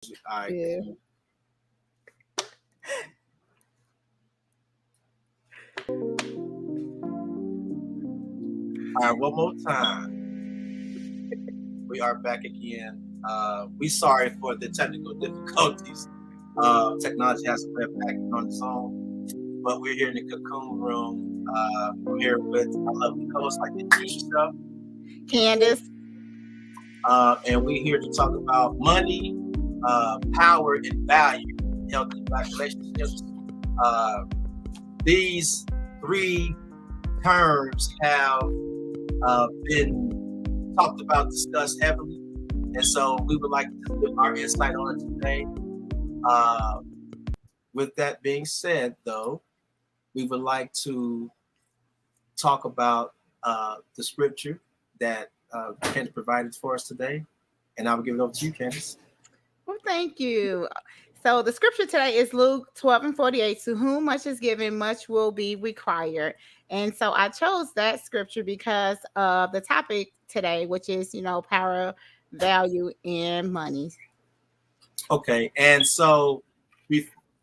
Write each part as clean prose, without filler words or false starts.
All right. Yeah. All right. One more time. We are back again. We sorry for the technical difficulties. Technology has a way of acting on its own, but we're here in the cocoon room. I'm here with my lovely co-host, like to introduce yourself. Candace. And we're here to talk about money, power, and value in healthy Black relationships. Uh, these three terms have been talked about, discussed heavily, and so we would like to give our insight on it today. Uh, with that being said, though, we would like to talk about the scripture that Candace provided for us today, and I will give it over to you, Candace. Well, thank you. So the scripture today is Luke 12 and 48. To whom much is given, much will be required. And so I chose that scripture because of the topic today, which is, power, value, and money. Okay, and so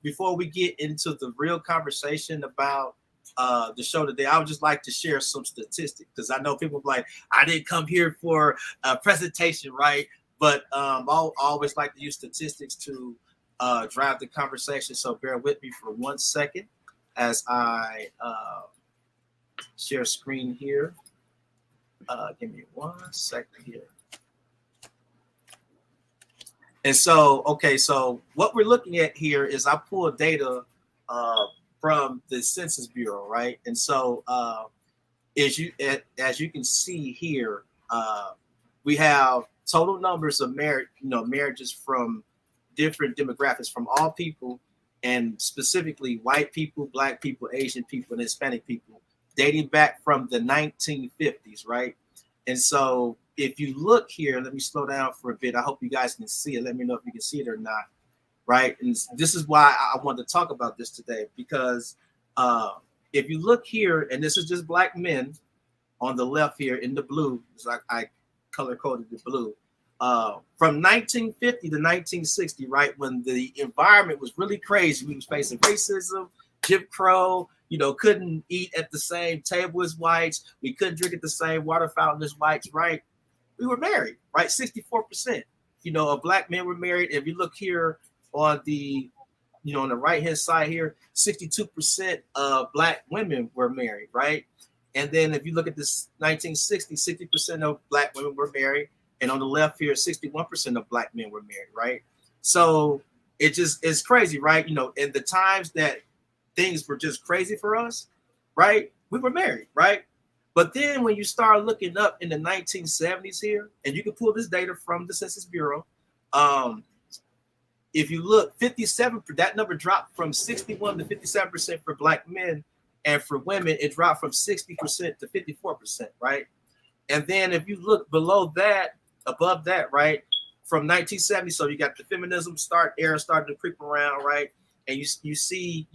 before we get into the real conversation about the show today, I would just like to share some statistics because I know people are like, I didn't come here for a presentation, right? But I'll always like to use statistics to drive the conversation. So bear with me for 1 second as I share screen here. Give me 1 second here. And so, okay, so what we're looking at here is I pulled data from the Census Bureau, right? And so, as you can see here, we have total numbers of marriages from different demographics, from all people, and specifically white people, Black people, Asian people, and Hispanic people, dating back from the 1950s, right? And so if you look here, let me slow down for a bit. I hope you guys can see it. Let me know if you can see it or not, right? And this is why I wanted to talk about this today, because if you look here, and this is just Black men on the left here in the blue, it's like I color coded the blue. From 1950 to 1960, right, when the environment was really crazy, we was facing racism, Jim Crow, couldn't eat at the same table as whites. We couldn't drink at the same water fountain as whites, right? We were married, right? 64%, of Black men were married. If you look here on the, on the right-hand side here, 62% of Black women were married, right? And then if you look at this 1960, 60% of Black women were married. And on the left here, 61% of Black men were married, right? So it's crazy, right? In the times that things were just crazy for us, right? We were married, right? But then when you start looking up in the 1970s here, and you can pull this data from the Census Bureau, if you look, 57, that number dropped from 61 to 57% for Black men, and for women, it dropped from 60% to 54%, right? And then if you look below that, above that, right, from 1970, so you got the feminism era starting to creep around, right? And you see,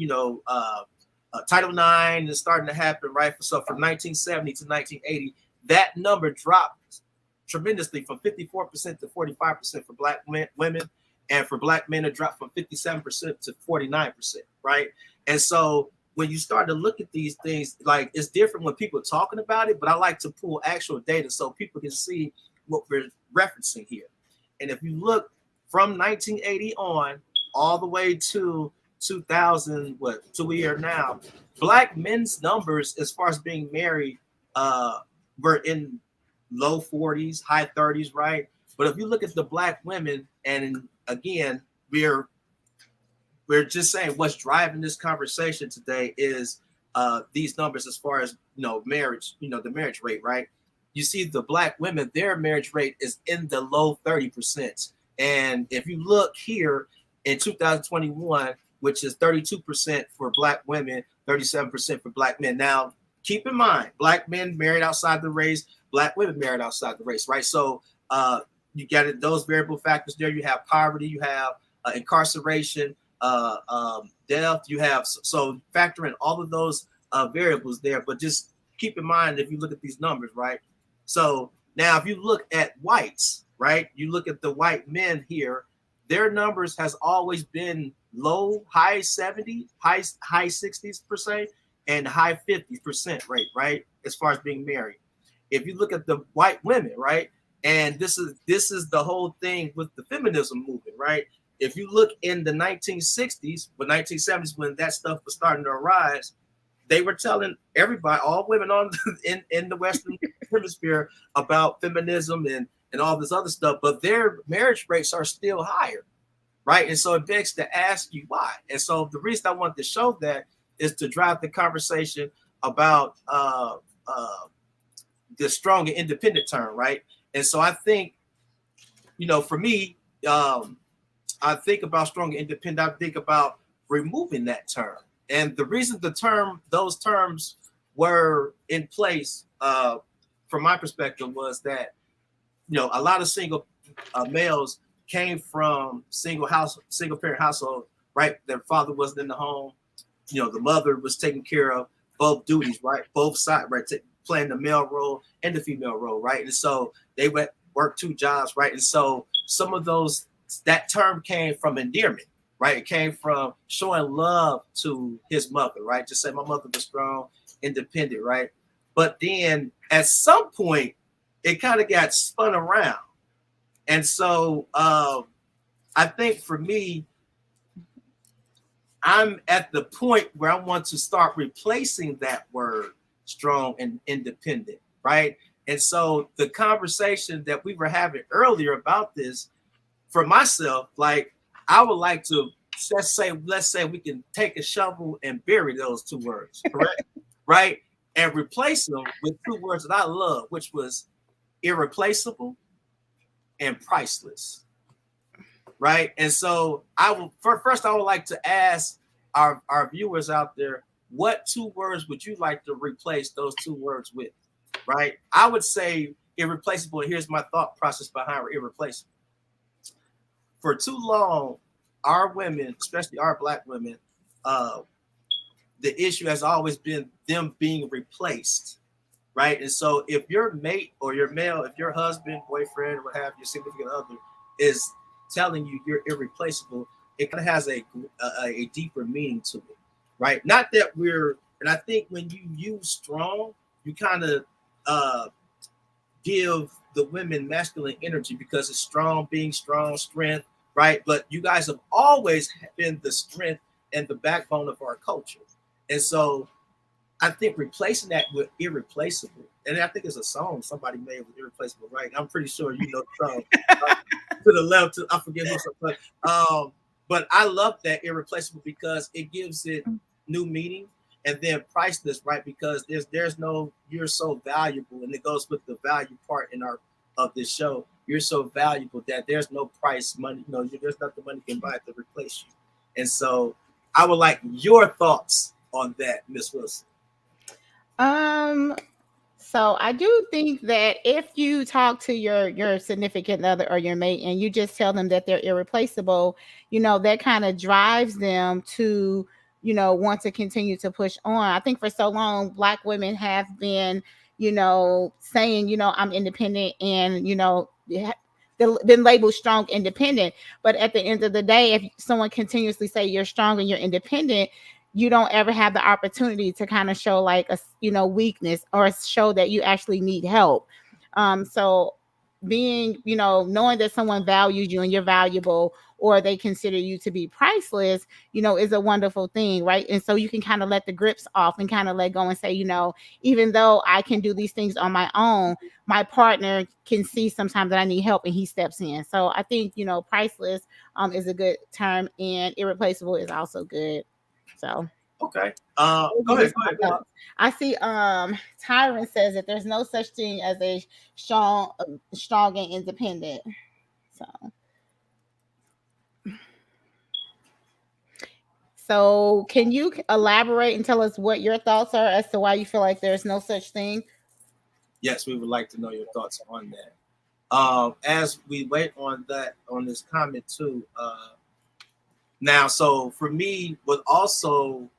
Title IX is starting to happen, right? So from 1970 to 1980, that number dropped tremendously from 54% to 45% for Black women, and for Black men, it dropped from 57% to 49%, right? And so when you start to look at these things, like, it's different when people are talking about it, but I like to pull actual data so people can see what we're referencing here. And if you look from 1980 on all the way to 2000, to we are now, Black men's numbers as far as being married were in low 40s, high 30s, right? But if you look at the Black women, and again, we're just saying what's driving this conversation today is these numbers as far as marriage, the marriage rate, right? You see the Black women, their marriage rate is in the low 30%. And if you look here in 2021, which is 32% for Black women, 37% for Black men. Now, keep in mind, Black men married outside the race, Black women married outside the race, right? So you got those variable factors there. You have poverty, you have incarceration, death, you have, so factor in all of those variables there. But just keep in mind, if you look at these numbers, right? So now if you look at whites, right, you look at the white men here, their numbers has always been high 70s, high 60s% and high 50% rate, right? As far as being married. If you look at the white women, right? And this is the whole thing with the feminism movement, right? If you look in the 1960s, but 1970s, when that stuff was starting to arise, they were telling everybody, all women on in the Western hemisphere, about feminism and all this other stuff, but their marriage rates are still higher, right? And so it begs to ask you why. And so the reason I want to show that is to drive the conversation about the strong and independent term, right? And so I think, for me, I think about strong and independent, I think about removing that term. And the reason those terms were in place, from my perspective, was that, a lot of single males came from single parent household, right? Their father wasn't in the home. The mother was taking care of both duties, right? Both sides, right? Playing the male role and the female role, right? And so they went work 2 jobs, right? And so some of that term came from endearment, right? It came from showing love to his mother, right? Just say my mother was strong, independent, right? But then at some point, it kind of got spun around. And so I think for me, I'm at the point where I want to start replacing that word strong and independent, right? And so the conversation that we were having earlier about this, for myself, like, I would like to, let's say we can take a shovel and bury those 2 words, correct? Right? And replace them with 2 words that I love, which was irreplaceable and priceless, right? And so I would like to ask our viewers out there, what 2 words would you like to replace those 2 words with, right? I would say irreplaceable. Here's my thought process behind irreplaceable. For too long, our women, especially our Black women, the issue has always been them being replaced, right? And so if your mate or your male, if your husband, boyfriend, or what have you, significant other, is telling you you're irreplaceable, it kind of has a deeper meaning to it, right? Not that and I think when you use strong, you kind of give the women masculine energy, because it's strong, being strong, strength, right? But you guys have always been the strength and the backbone of our culture. And so I think replacing that with irreplaceable, and I think it's a song somebody made with irreplaceable, right? I'm pretty sure you know the song. To the left, I forget who something. But I love that irreplaceable because it gives it new meaning. And then priceless, right? Because there's no, you're so valuable, and it goes with the value part of this show. You're so valuable that there's no price, money, there's nothing money can buy to replace you. And so I would like your thoughts on that, Miss Wilson. So I do think that if you talk to your significant other or your mate and you just tell them that they're irreplaceable, that kind of drives them to, want to continue to push on. I think for so long, Black women have been, saying, I'm independent, and, been labeled strong, independent. But at the end of the day, if someone continuously say you're strong and you're independent, you don't ever have the opportunity to kind of show like a, weakness, or show that you actually need help. So being, knowing that someone values you and you're valuable, or they consider you to be priceless, is a wonderful thing, right? And so you can kind of let the grips off and kind of let go and say, even though I can do these things on my own, my partner can see sometimes that I need help and he steps in. So I think, priceless is a good term, and irreplaceable is also good. So okay, go ahead. I see. Tyron says that there's no such thing as a strong and independent. So can you elaborate and tell us what your thoughts are as to why you feel like there's no such thing? Yes, we would like to know your thoughts on that. As we wait on this comment too. Now, so for me, but also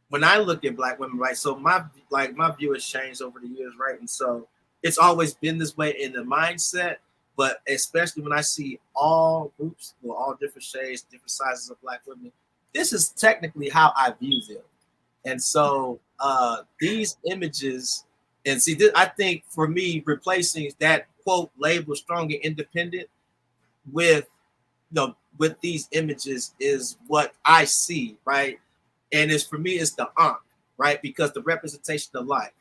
when I look at Black women, right? So my view has changed over the years, right? And so it's always been this way in the mindset, but especially when I see all groups, well, all different shades, different sizes of Black women, this is technically how I view them. And so these images, and see, this, I think for me, replacing that quote label strong and independent with, with these images is what I see, right? And it's for me, it's the Ankh, right? Because the representation of life.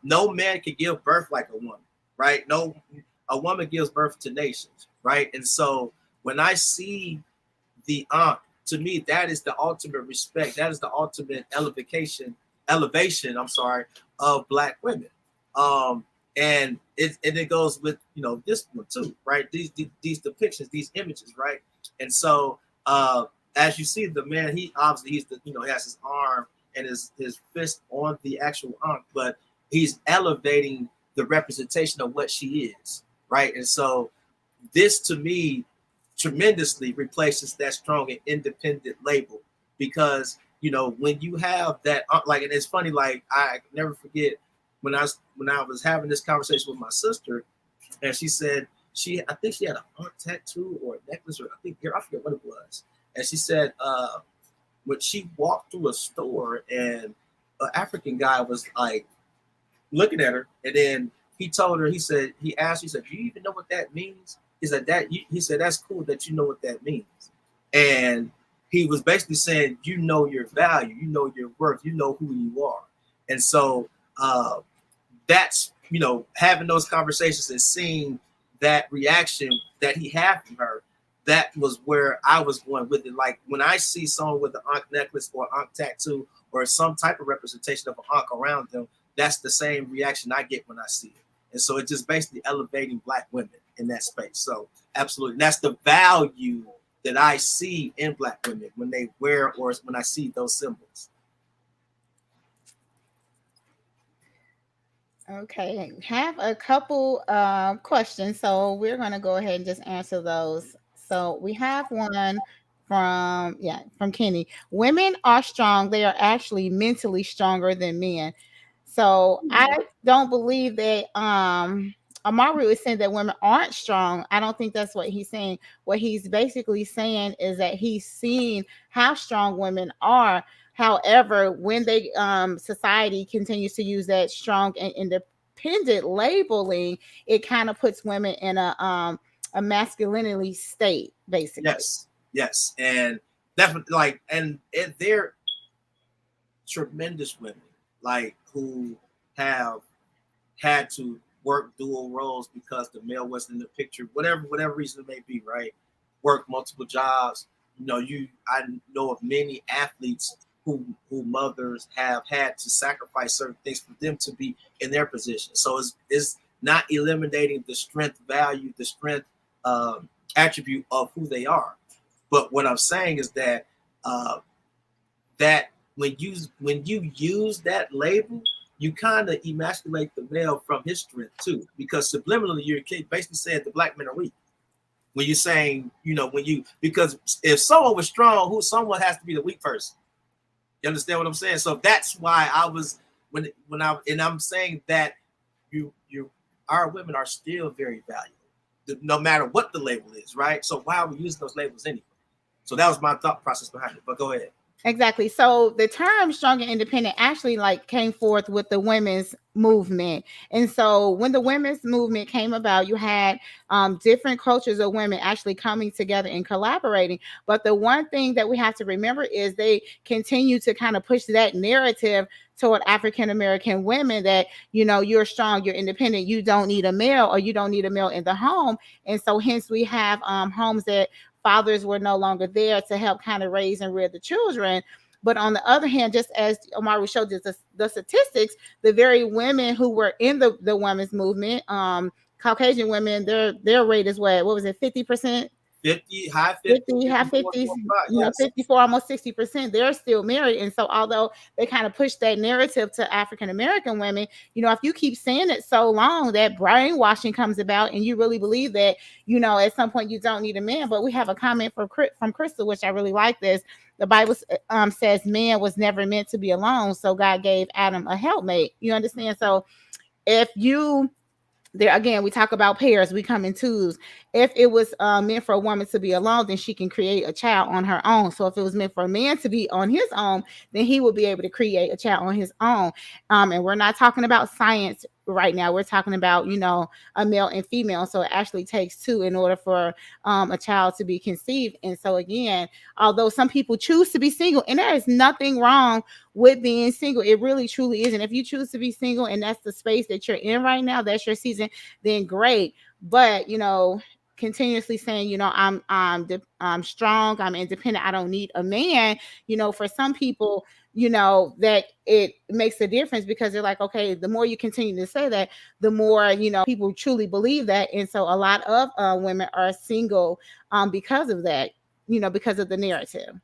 No man can give birth like a woman, right? No, a woman gives birth to nations, right? And so when I see the Ankh, to me, that is the ultimate respect. That is the ultimate elevation, I'm sorry, of Black women. And it goes with, this one too, right? These depictions, these images, right? And so as you see the man, he obviously he has his arm and his fist on the actual Ankh, but he's elevating the representation of what she is, right? And so this to me tremendously replaces that strong and independent label, because when you have that, like, and it's funny, like I never forget when I was having this conversation with my sister, and she said I think she had an Ankh tattoo or a necklace, or I forget what it was, and she said when she walked through a store and an African guy was like looking at her, and then he told her, he asked, do you even know what that means? He said that's cool that you know what that means. And he was basically saying, your value, your worth, who you are. And so that's, having those conversations and seeing that reaction that he had from her, that was where I was going with it. Like when I see someone with an Ankh necklace or Ankh tattoo or some type of representation of an Ankh around them, that's the same reaction I get when I see it. And so it's just basically elevating Black women in that space. So absolutely, that's the value that I see in Black women when they wear, or when I see those symbols. Okay, have a couple questions, so we're going to go ahead and just answer those. So we have one from Kenny. Women are strong. They are actually mentally stronger than men. So I don't believe that Amaru is saying that women aren't strong. I don't think that's what he's saying. What he's basically saying is that he's seen how strong women are. However, when they society continues to use that strong and independent labeling, it kind of puts women in a masculinity state, basically. Yes, and definitely, and they're tremendous women, like, who have had to work dual roles because the male wasn't in the picture, whatever reason it may be, right? Work multiple jobs. I know of many athletes who mothers have had to sacrifice certain things for them to be in their position. So it's not eliminating the strength value, the strength attribute of who they are. But what I'm saying is that that when you use that label, you kind of emasculate the male from his strength too, because subliminally you're basically saying the Black men are weak. When you're saying, because if someone was strong, someone has to be the weak person. You understand what I'm saying? So that's why I was I'm saying that our women are still very valuable, no matter what the label is, right? So why are we using those labels anyway? So that was my thought process behind it. But go ahead. Exactly. So the term strong and independent actually came forth with the women's movement. And so when the women's movement came about, you had different cultures of women actually coming together and collaborating. But the one thing that we have to remember is they continue to kind of push that narrative toward African American women that, you're strong, you're independent, you don't need a male, or you don't need a male in the home. And so hence we have homes that fathers were no longer there to help kind of raise and rear the children. But on the other hand, just as Amaru showed us the statistics, the very women who were in the women's movement, Caucasian women, their rate is what was it, 50%? 50, high 50, high 50s, 54, almost 60%, they're still married. And so although they kind of push that narrative to African American women, if you keep saying it so long, that brainwashing comes about and you really believe that, at some point you don't need a man. But we have a comment from Crystal, which I really like this. The Bible says man was never meant to be alone, so God gave Adam a helpmate. You understand? So if you there again, we talk about pairs, we come in twos. If it was meant for a woman to be alone, then she can create a child on her own. So if it was meant for a man to be on his own, then he will be able to create a child on his own. And we're not talking about science right now. We're talking about, a male and female. So it actually takes two in order for a child to be conceived. And so again, although some people choose to be single, and there is nothing wrong with being single, it really truly isn't. If you choose to be single and that's the space that you're in right now, that's your season, then great. But continuously saying, I'm strong, I'm independent, I don't need a man, for some people, that it makes a difference, because they're like, okay, the more you continue to say that, the more people truly believe that. And so a lot of women are single because of that, because of the narrative.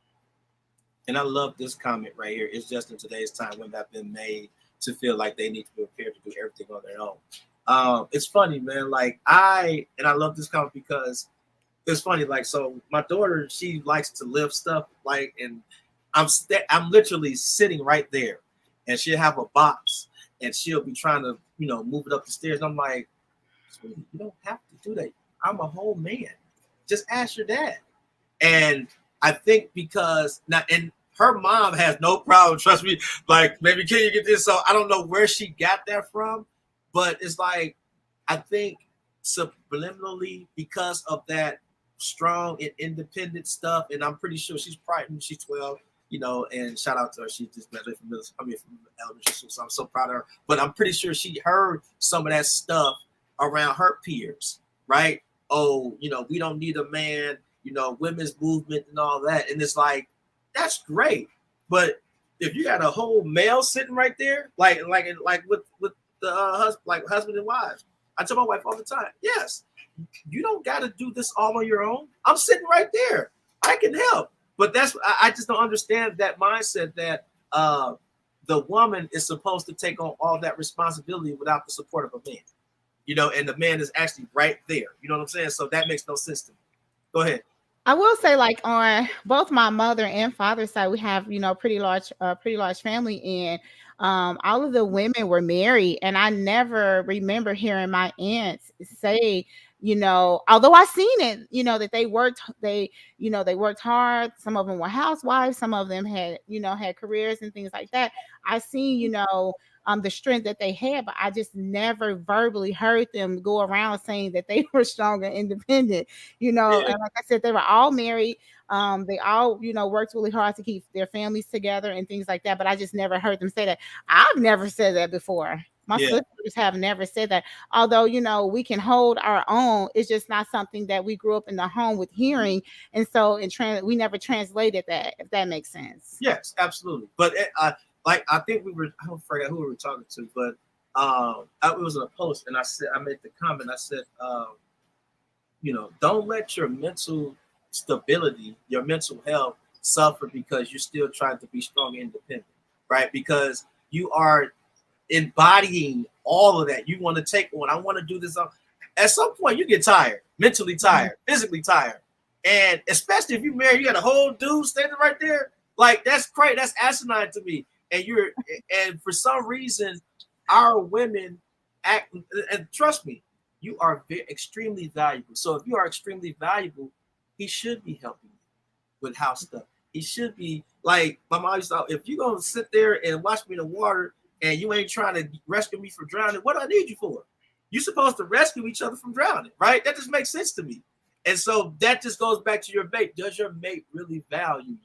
And I love this comment right here. It's just in today's time, women have been made to feel like they need to be prepared to do everything on their own. It's funny, man. Like I love this comment because it's funny. Like, so my daughter, she likes to lift stuff, like, and I'm literally sitting right there, and she'll have a box, and she'll be trying to, move it up the stairs. And I'm like, you don't have to do that. I'm a whole man. Just ask your dad. And I think because now, and her mom has no problem, trust me, like, maybe can you get this? So I don't know where she got that from, but it's like, I think subliminally, because of that strong and independent stuff, and I'm pretty sure she's 12, and shout out to her. She just graduated from elementary school, so I'm so proud of her. But I'm pretty sure she heard some of that stuff around her peers, right? Oh, we don't need a man, women's movement and all that. And it's like, that's great. But if you got a whole male sitting right there, like with the husband and wives, I tell my wife all the time, yes, you don't got to do this all on your own. I'm sitting right there. I can help. But I just don't understand that mindset that the woman is supposed to take on all that responsibility without the support of a man, and the man is actually right there. You know what I'm saying? So that makes no sense to me. Go ahead. I will say, like, on both my mother and father's side, we have, pretty large family, and all of the women were married, and I never remember hearing my aunts say, although I seen it, that they worked hard. Some of them were housewives, some of them had, had careers and things like that. I seen, the strength that they had, but I just never verbally heard them go around saying that they were strong and independent, And like I said, they were all married. They all, worked really hard to keep their families together and things like that. But I just never heard them say that. I've never said that before. My sisters have never said that. Although, we can hold our own. It's just not something that we grew up in the home with hearing. And so we never translated that, if that makes sense. Yes, absolutely. But I think I don't forget who we were talking to, but it was in a post, and I made the comment. I said, don't let your mental stability, your mental health suffer because you're still trying to be strong and independent, right? Because you are embodying all of that. You want to take on, I want to do this. At some point, you get tired, mentally tired, physically tired. And especially if you're married, you got a whole dude standing right there. Like, that's crazy. That's asinine to me. And for some reason, our women act, and trust me, you are extremely valuable. So if you are extremely valuable, he should be helping you with house stuff. He should be, like my mom used to, if you're going to sit there and watch me in the water and you ain't trying to rescue me from drowning, what do I need you for? You're supposed to rescue each other from drowning, right? That just makes sense to me. And so that just goes back to your mate. Does your mate really value you,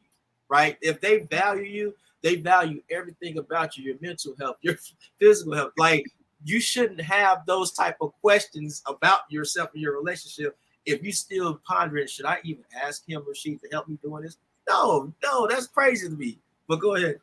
right? If they value you, they value everything about you, your mental health, your physical health. Like, you shouldn't have those type of questions about yourself and your relationship if you still pondering, should I even ask him or she to help me doing this? No, that's crazy to me. But go ahead.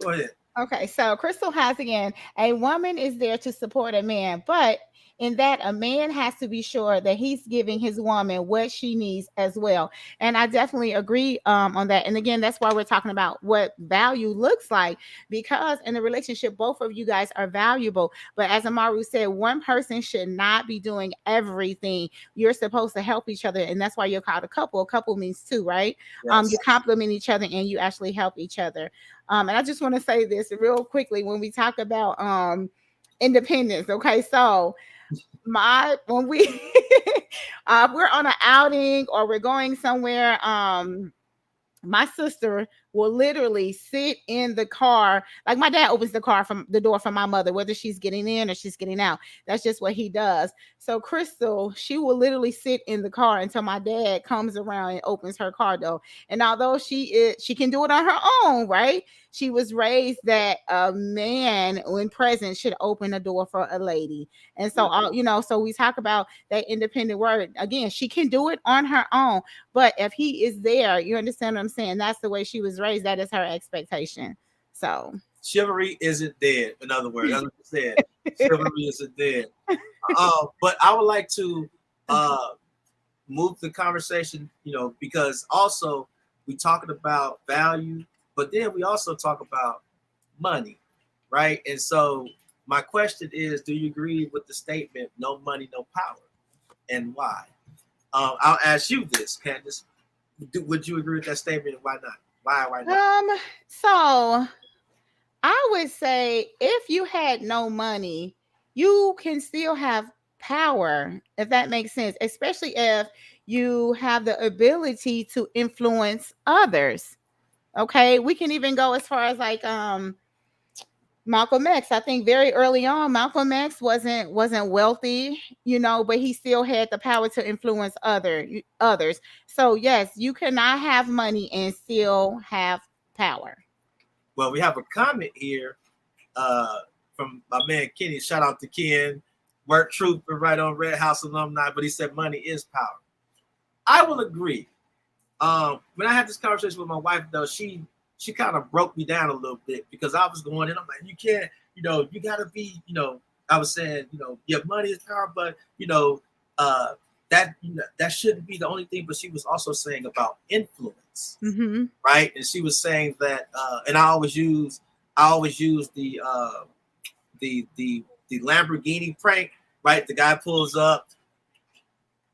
Okay, so Crystal has, again, a woman is there to support a man, but in that, a man has to be sure that he's giving his woman what she needs as well. And I definitely agree on that. And again, that's why we're talking about what value looks like, because in a relationship, both of you guys are valuable. But as Amaru said, one person should not be doing everything. You're supposed to help each other. And that's why you're called a couple. A couple means two, right? Yes. You complement each other and you actually help each other. And I just want to say this real quickly when we talk about independence. Okay, so when we we're on an outing or we're going somewhere, my sister will literally sit in the car. Like my dad opens the door for my mother, whether she's getting in or she's getting out. That's just what he does. So Crystal, she will literally sit in the car until my dad comes around and opens her car door. And although she can do it on her own, right? She was raised that a man when present should open the door for a lady. And so so we talk about that independent word. Again, she can do it on her own. But if he is there, you understand what I'm saying? That's the way she was raised. That is her expectation. So chivalry isn't dead. In other words, that's what you said. Chivalry isn't dead. But I would like to move the conversation, because also we talking about value, but then we also talk about money, right? And so my question is, do you agree with the statement, no money, no power? And why? I'll ask you this, Candace. Would you agree with that statement and why not? Why not? So I would say if you had no money, you can still have power, if that makes sense, especially if you have the ability to influence others. Okay, we can even go as far as like Malcolm X. I think very early on, Malcolm X wasn't wealthy, but he still had the power to influence others. So yes, you cannot have money and still have power. Well, we have a comment here from my man Kenny. Shout out to Ken, work trooper right on Red House alumni. But he said money is power. I will agree. When I had this conversation with my wife, though, she kind of broke me down a little bit because I was going in. I'm like, you can't, you gotta be, I was saying, your money is power, but that shouldn't be the only thing. But she was also saying about influence, right? And she was saying that, and I always use the Lamborghini prank, right? The guy pulls up.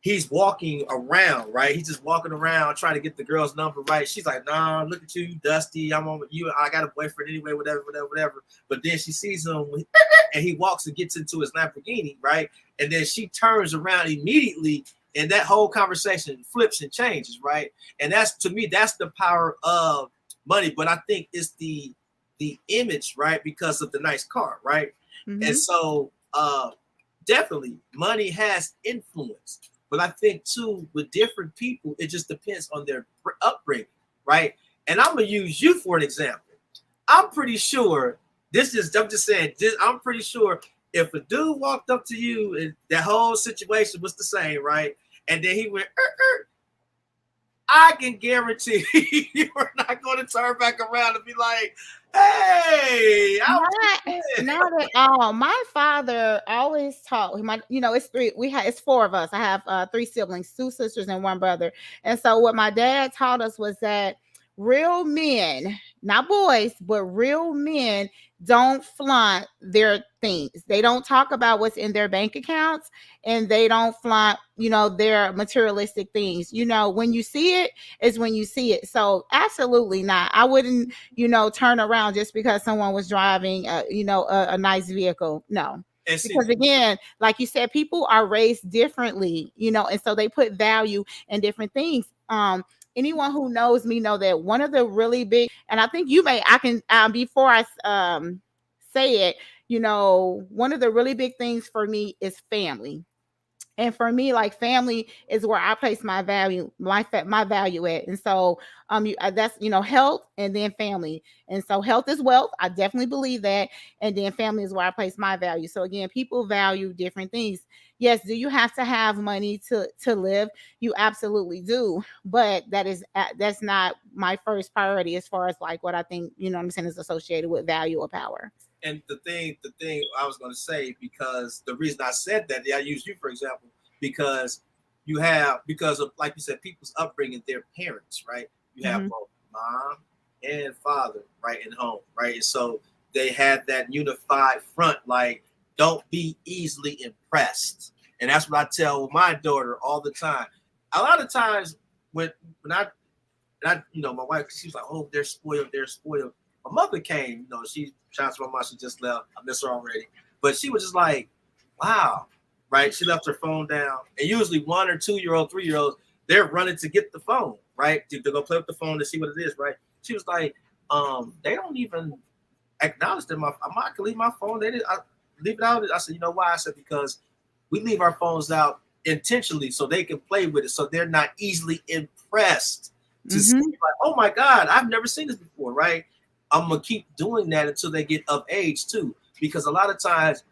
He's walking around, right? He's just walking around trying to get the girl's number right. She's like, nah, look at you, Dusty. I'm on with you. I got a boyfriend anyway, whatever. But then she sees him and he walks and gets into his Lamborghini, right? And then she turns around immediately and that whole conversation flips and changes, right? And to me, that's the power of money. But I think it's the image, right? Because of the nice car, right? And so definitely money has influence. But I think too, with different people, it just depends on their upbringing, right? And I'm gonna use you for an example. I'm pretty sure I'm pretty sure if a dude walked up to you and that whole situation was the same, right? And then he went, I can guarantee you're not going to turn back around and be like, hey, not at all. My father always taught it's three. It's four of us. I have 3 siblings, 2 sisters and 1 brother. And so what my dad taught us was that real men, not boys, but real men don't flaunt their things. They don't talk about what's in their bank accounts and they don't flaunt, their materialistic things. When you see it is when you see it. So absolutely not. I wouldn't, turn around just because someone was driving, a nice vehicle. No. Because again, like you said, people are raised differently, and so they put value in different things. Anyone who knows me know that one of the really big, and I think before I say it, one of the really big things for me is family. And for me, like family is where I place my value, my value at. And so, that's health and then family. And so, health is wealth. I definitely believe that. And then family is where I place my value. So again, people value different things. Yes, do you have to have money to live? You absolutely do. But that's not my first priority as far as like what I think what I'm saying is associated with value or power. And the thing I was going to say, because the reason I said that, I use you for example, because of, like you said, people's upbringing, their parents, right? You have both mom and father, right, in home, right? And so they had that unified front, like, don't be easily impressed. And that's what I tell my daughter all the time. A lot of times when I my wife, she's like, oh, they're spoiled. My mother came, she shouts to my mom, she just left. I miss her already. But she was just like, wow, right? She left her phone down, and usually 1 or 2-year-old, 3-year-olds, they're running to get the phone, right? To go play with the phone to see what it is, right? She was like, they don't even acknowledge that I can leave my phone. They did I leave it out. I said, you know why? I said because we leave our phones out intentionally so they can play with it, so they're not easily impressed to see like, oh my God, I've never seen this before, right? I'm gonna keep doing that until they get of age too, because a lot of times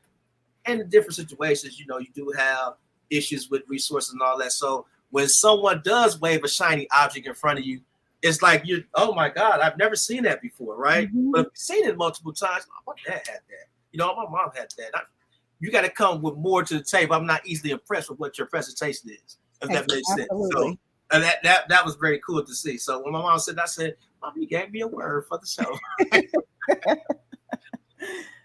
in different situations, you do have issues with resources and all that. So when someone does wave a shiny object in front of you, it's like oh my God, I've never seen that before, right? But if you've seen it multiple times, my dad had that. My mom had that. You got to come with more to the table. I'm not easily impressed with what your presentation is, if that makes sense. So and that was very cool to see. So when my mom said, I said, Mom, you gave me a word for the show.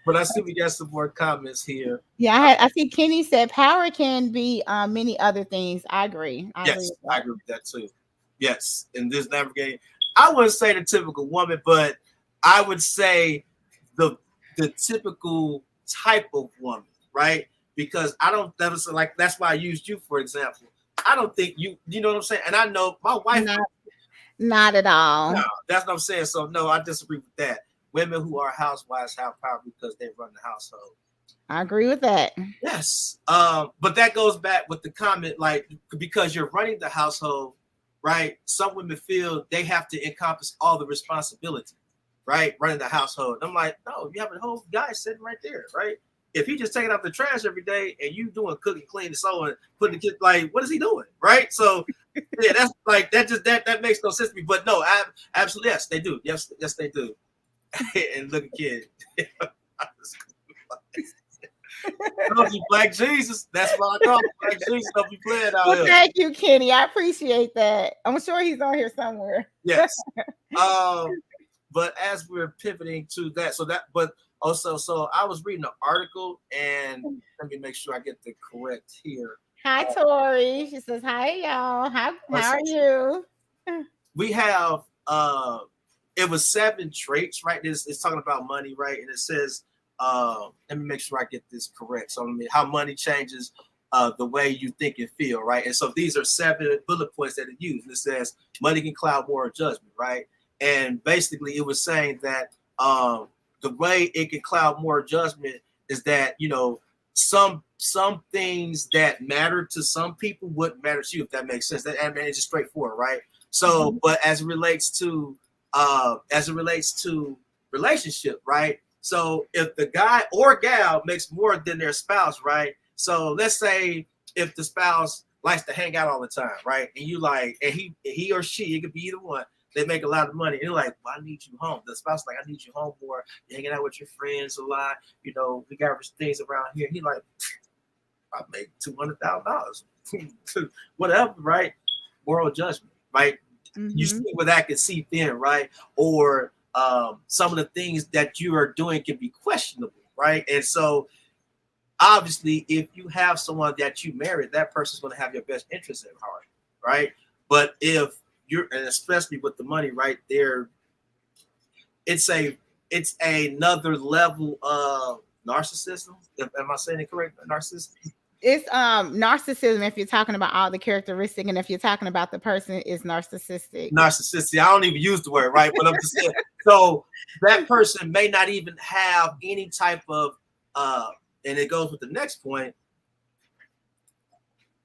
But I see we got some more comments here. Yeah, I see Kenny said power can be many other things. I agree. I agree with that too. Yes, in this navigating, I wouldn't say the typical woman, but I would say the typical type of woman, right? Because I don't like that's why I used you for example. I don't think you know what I'm saying, and I know my wife. Not at all. No, that's what I'm saying. So no, I disagree with that. Women who are housewives have power because they run the household. I agree with that. Yes. But that goes back with the comment, like, because you're running the household, right? Some women feel they have to encompass all the responsibility, right? Running the household. I'm like, no, you have a whole guy sitting right there, right? If he just taking out the trash every day and you doing cooking, cleaning, sewing, putting the kids, like, what is he doing, right? So yeah, that's like that makes no sense to me. But no, absolutely, yes, they do. Yes, they do. And look at kid. Black Jesus. That's what I call him. Black Jesus. Don't be playing out here. Thank you, Kenny. I appreciate that. I'm sure he's on here somewhere. Yes. But as we're pivoting to that, but also, so I was reading an article, and let me make sure I get the correct here. Hi, Tori. She says, hi, y'all. How are you? We have it was 7 traits, right? It's talking about money, right? And it says, let me make sure I get this correct. So how money changes the way you think and feel, right? And so these are 7 bullet points that it used. And it says money can cloud moral judgment, right? And basically it was saying that the way it can cloud moral judgment is that, some things that matter to some people wouldn't matter to you, if that makes sense. It's just straightforward, right? So, but as it relates to relationship, right? So if the guy or gal makes more than their spouse, right? So let's say if the spouse likes to hang out all the time, right? And you like, and he or she, it could be either one. They make a lot of money. And you're like, well, I need you home. The spouse like, I need you home more. You're hanging out with your friends a lot. We got things around here. And he like, I make $200,000, whatever, right? Moral judgment, right? You see where that can seep in, right? Or some of the things that you are doing can be questionable, right? And so obviously if you have someone that you married, that person's going to have your best interest at heart, right? But if and especially with the money right there, it's another level of narcissism. Am I saying it correct? Narcissism? It's narcissism if you're talking about all the characteristics, and if you're talking about the person is narcissistic. Narcissistic. I don't even use the word, right? But I'm just saying. So that person may not even have any type of and it goes with the next point,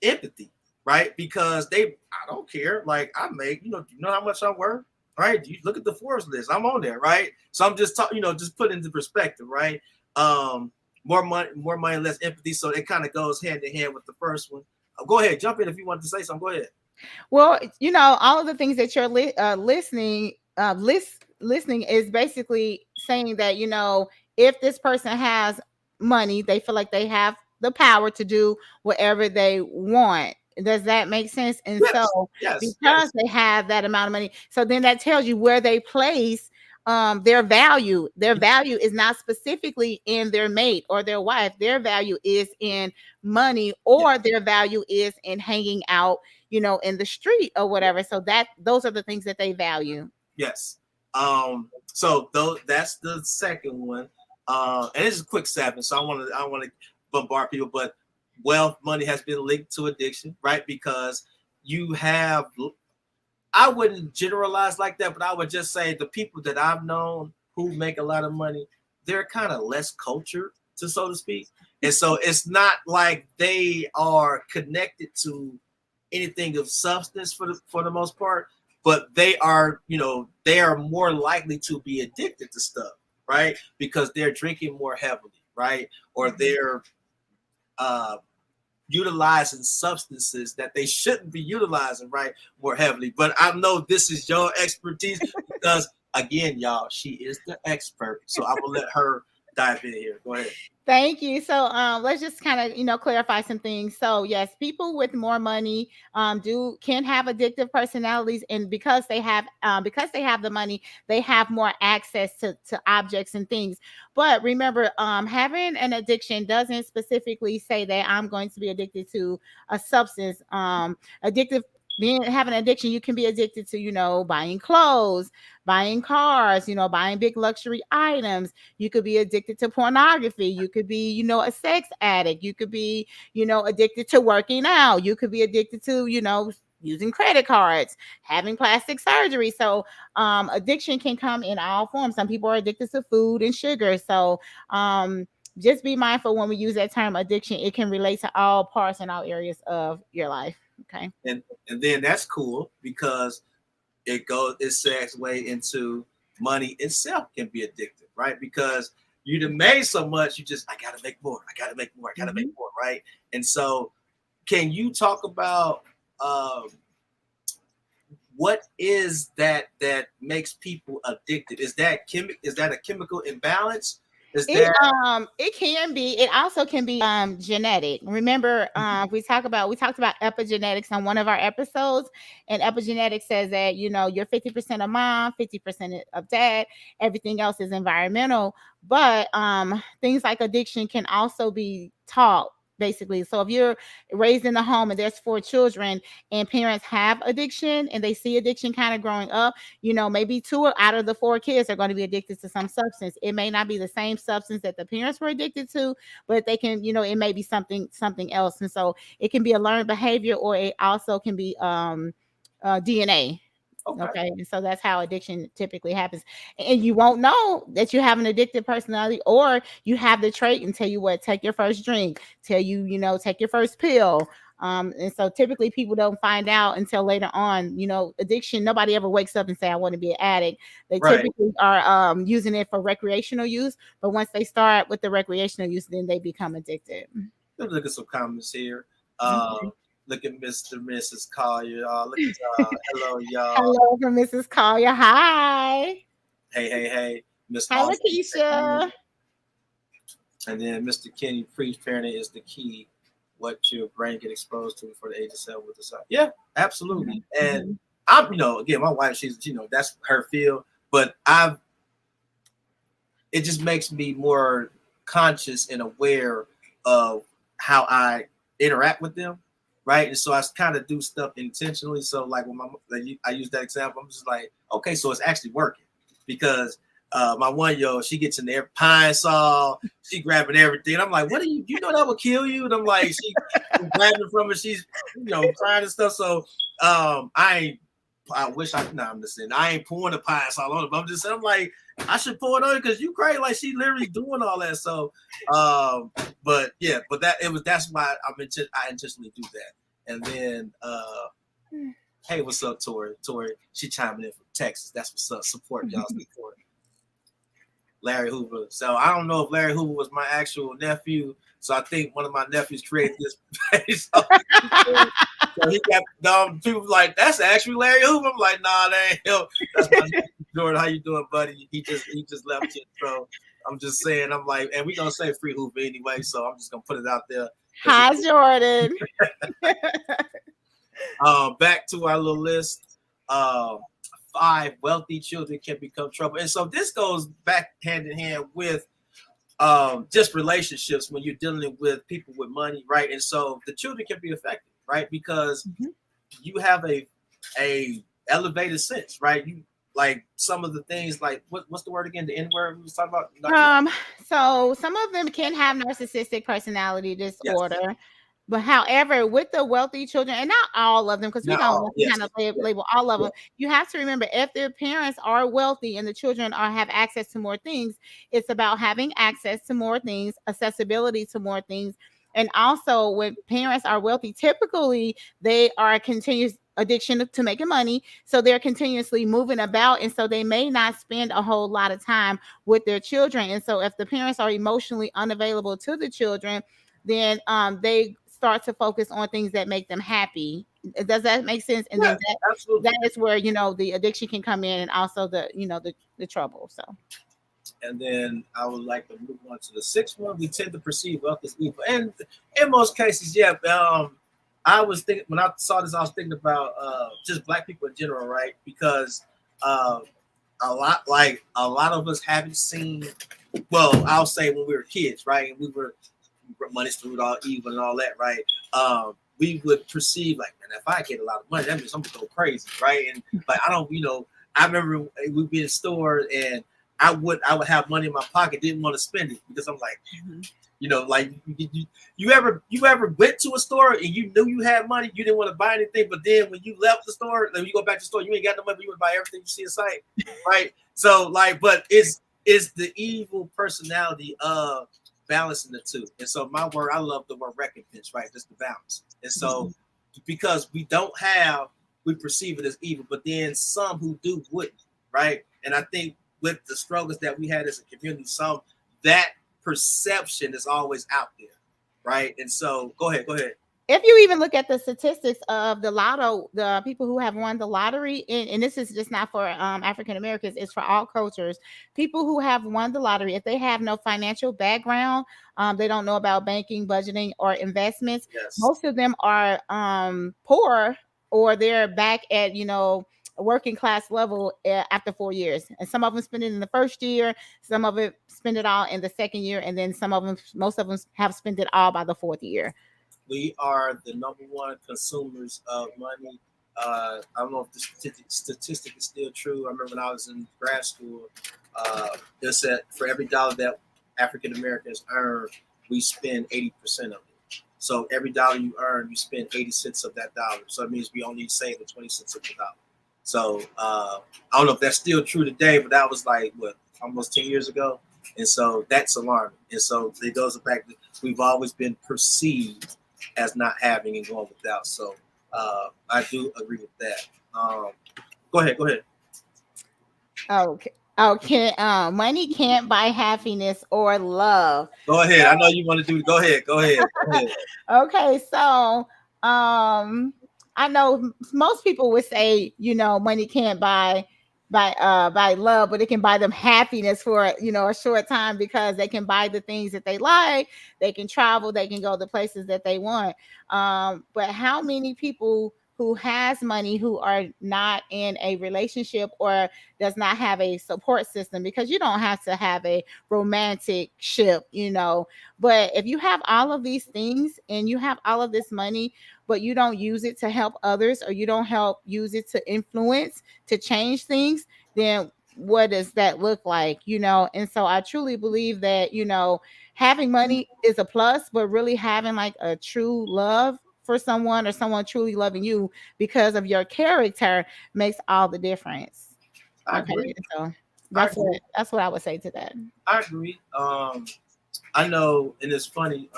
empathy, right? Because I don't care. Like I make, do you know how much I'm worth? Right? You look at the Forbes list. I'm on there, right? So I'm just talking, just put into perspective, right? More money, less empathy. So it kind of goes hand in hand with the first one. Go ahead, jump in if you want to say something. Go ahead. Well, all of the things that you're listening is basically saying that, if this person has money, they feel like they have the power to do whatever they want. Does that make sense? And because they have that amount of money, so then that tells you where they place their value. Their value is not specifically in their mate or their wife. Their value is in money, or their value is in hanging out, in the street or whatever. So those are the things that they value. Yes. So that's the second one. And it's a quick 7, so I want to bombard people, but wealth, money has been linked to addiction, right? Because you have, I wouldn't generalize like that, but I would just say the people that I've known who make a lot of money, they're kind of less cultured, to so to speak. And so it's not like they are connected to anything of substance for the most part, but they are, they are more likely to be addicted to stuff, right? Because they're drinking more heavily, right? Or they're utilizing substances that they shouldn't be utilizing, right, more heavily. But I know this is your expertise because, again, y'all, she is the expert. So I will let her dive in here. Go ahead. Thank you. So let's just kind of clarify some things. So yes, people with more money can have addictive personalities, and because they have the money, they have more access to objects and things. But remember, having an addiction doesn't specifically say that I'm going to be addicted to a substance. Having an addiction, you can be addicted to buying clothes, buying cars, buying big luxury items. You could be addicted to pornography. You could be a sex addict. You could be addicted to working out. You could be addicted to using credit cards, having plastic surgery. So addiction can come in all forms. Some people are addicted to food and sugar. So just be mindful when we use that term addiction. It can relate to all parts and all areas of your life. Okay. And then that's cool because it segues way into money itself can be addictive, right? Because you done made so much, you just, I gotta make more, I gotta make more, I gotta make more, right? And so can you talk about what is that makes people addicted? Is that a chemical imbalance? It can be. It also can be genetic. Remember, we talked about epigenetics on one of our episodes, and epigenetics says that you're 50% of mom, 50% of dad, everything else is environmental. But things like addiction can also be taught. Basically, so if you're raised in the home and there's 4 children and parents have addiction and they see addiction kind of growing up, maybe 2 out of the 4 kids are going to be addicted to some substance. It may not be the same substance that the parents were addicted to, but they can, it may be something else. And so it can be a learned behavior, or it also can be DNA. Okay. And so that's how addiction typically happens. And you won't know that you have an addictive personality, or you have the trait until you take your first drink, till you take your first pill. And so typically people don't find out until later on. Addiction, nobody ever wakes up and say, I want to be an addict. They typically are using it for recreational use, but once they start with the recreational use, then they become addicted. Let's look at some comments here. Look at Mr. and Mrs. Collier. Look at hello, y'all. Hello from Mrs. Collier. Hi. Hey. Miss Hi, Lakeisha. And then Mr. Kenny, pre-parenting is the key. What your brain get exposed to before the age of 7 with the side. Yeah, absolutely. And I'm, again, my wife, she's, that's her field. But it just makes me more conscious and aware of how I interact with them. Right. And so I kind of do stuff intentionally. So like when I use that example, I'm just like, okay, so it's actually working, because my 1-year-old, she gets in there, Pine Sol, she grabbing everything. And I'm like, what do you know that will kill you? And I'm like, she grabbing from her, she's crying and stuff. So I wish I'm just saying, I ain't pouring the Pine Sol on it, but I'm just saying, I'm like, I should pour it on because you crazy. Like she literally doing all that. So but that's why I intentionally do that. And then hey, what's up, Tori? She chiming in from Texas. That's what's up. Support y'all. Support Larry Hoover. So I don't know if Larry Hoover was my actual nephew. So I think one of my nephews created this page. So he got people like, that's actually Larry Hoover. I'm like, nah, that ain't him. That's my nephew, Jordan. How you doing, buddy? He just left you. So I'm just saying, I'm like, and we're gonna say free Hoover anyway. So I'm just gonna put it out there. Hi, Jordan. Back to our little list. 5 wealthy children can become trouble. And so this goes back hand in hand with just relationships when you're dealing with people with money, right? And so the children can be affected, right? Because you have a elevated sense, right? You like some of the things like what's the word again? The N-word we was talking about? So some of them can have narcissistic personality disorder. Yes. But however, with the wealthy children, and not all of them, because we Not don't all. want to Yes. kind of Yeah. label all of Yeah. them, you have to remember if their parents are wealthy and the children are have access to more things, it's about having access to more things, accessibility to more things. And also when parents are wealthy, typically they are continuous addiction to making money. So they're continuously moving about. And so they may not spend a whole lot of time with their children. And so if the parents are emotionally unavailable to the children, then they start to focus on things that make them happy. Does that make sense? And Yeah, then that absolutely. is where the addiction can come in, and also the trouble. So And then I would like to move on to the sixth one. We tend to perceive wealth as evil, and in most cases, yeah. I was thinking when I saw this, I was thinking about just black people in general, right? Because uh, a lot of us haven't seen. Well, I'll say when we were kids, right, and we were money's through all evil and all that, right? We would perceive like, man, if I get a lot of money, that means I'm gonna go crazy, right? And but I don't, I remember we'd be in stores and I would have money in my pocket, didn't want to spend it because I'm like, like you ever went to a store and you knew you had money, you didn't want to buy anything, but then when you left the store, like you go back to the store, you ain't got no money, but you would buy everything you see in sight, right? So like, but it's the evil personality of balancing the two. And so my word, I love the word recompense, right? Just the balance. And so because we don't have, we perceive it as evil, but then some who do wouldn't, right? And I think with the struggles that we had as a community, some that perception is always out there, right? And so go ahead. if you even look at the statistics of the lotto, the people who have won the lottery, and this is just not for African Americans, it's for all cultures. People who have won the lottery, if they have no financial background, they don't know about banking, budgeting, or investments. Yes. Most of them are poor, or they're back at a working class level after 4 years. And some of them spend it in the first year, some of it spend it all in the second year, and then most of them have spent it all by the fourth year. We are the number one consumers of money. I don't know if the statistic is still true. I remember when I was in grad school, they said for every dollar that African Americans earn, we spend 80% of it. So every dollar you earn, you spend 80 cents of that dollar. So it means we only save the 20 cents of the dollar. So I don't know if that's still true today, but that was like what, almost 10 years ago. And so that's alarming. And so it goes back to we've always been perceived as not having and going without. So I do agree with that. Go ahead. Okay. Okay. Money can't buy happiness or love. Go ahead. I know you want to do it. Go ahead. Okay, so I know most people would say, money can't buy love, but it can buy them happiness for a short time, because they can buy the things that they like, they can travel, they can go the places that they want. But how many people who has money who are not in a relationship or does not have a support system? Because you don't have to have a romantic ship, but if you have all of these things and you have all of this money, but you don't use it to help others, or you don't use it to influence, to change things, then what does that look like? And so I truly believe that, having money is a plus, but really having like a true love for someone, or someone truly loving you because of your character, makes all the difference. I Okay, agree. so that's what I would say to that. I agree. I know, and it's funny.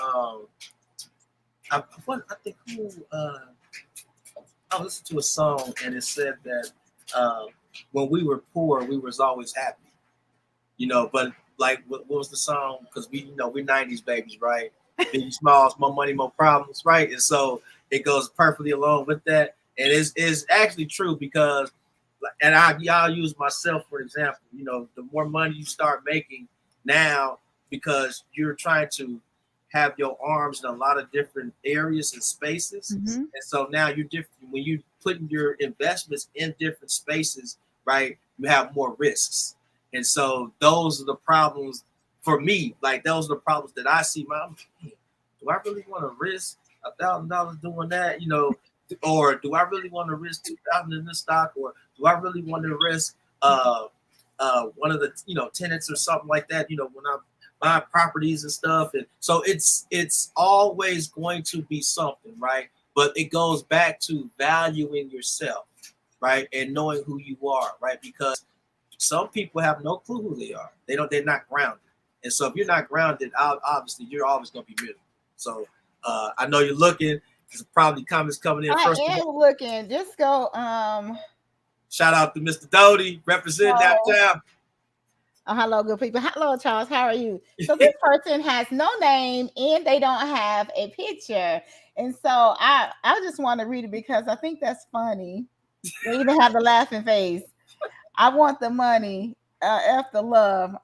I think who I listened to a song and it said that when we were poor, we was always happy. But like what was the song? Because we're '90s babies, right? Biggie Smalls, more money, more problems, right? And so it goes perfectly along with that, and it's actually true because, and I'll use myself for example. The more money you start making now, because you're trying to have your arms in a lot of different areas and spaces, and so now you're different when you putting your investments in different spaces, right? You have more risks. And so those are the problems for me. Like those are the problems that I see. Do I really want to risk $1,000 doing that? Or do I really want to risk 2,000 in this stock? Or do I really want to risk one of the tenants or something like that? When buying properties and stuff, and so it's always going to be something, right? But it goes back to valuing yourself, right, and knowing who you are, right? Because some people have no clue who they are. They're not grounded, and so if you're not grounded, obviously you're always going to be miserable. So I know you're looking. There's probably comments coming in. I am looking. Just go. Shout out to Mr. Doty, representing downtown. Hello, good people. Hello, Charles. How are you? So this person has no name and they don't have a picture, and so I just want to read it because I think that's funny. They even have the laughing face. I want the money. F the love.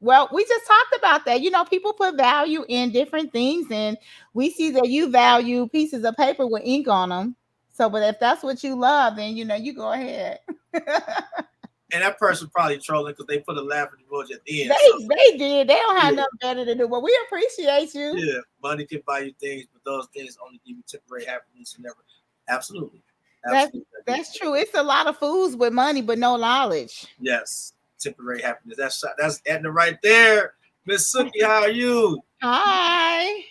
Well, we just talked about that. You know, people put value in different things, and we see that you value pieces of paper with ink on them. So, but if that's what you love, then you know you go ahead. And that person probably trolling because they put a laughing emoji at the end. They did. They don't have nothing better to do. But we appreciate you. Yeah, money can buy you things, but those things only give you temporary happiness and never. Absolutely. That's true. It's a lot of fools with money, but no knowledge. Yes, temporary happiness. That's Edna right there. Miss Suki, how are you? Hi.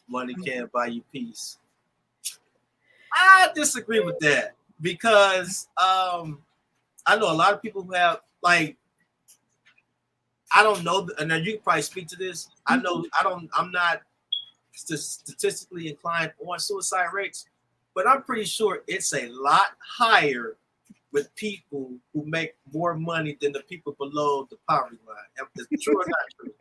Money can't buy you peace. I disagree with that. Because I know a lot of people who have I don't know, and you can probably speak to this. I know I'm not statistically inclined on suicide rates, but I'm pretty sure it's a lot higher with people who make more money than the people below the poverty line. Is it true or not true?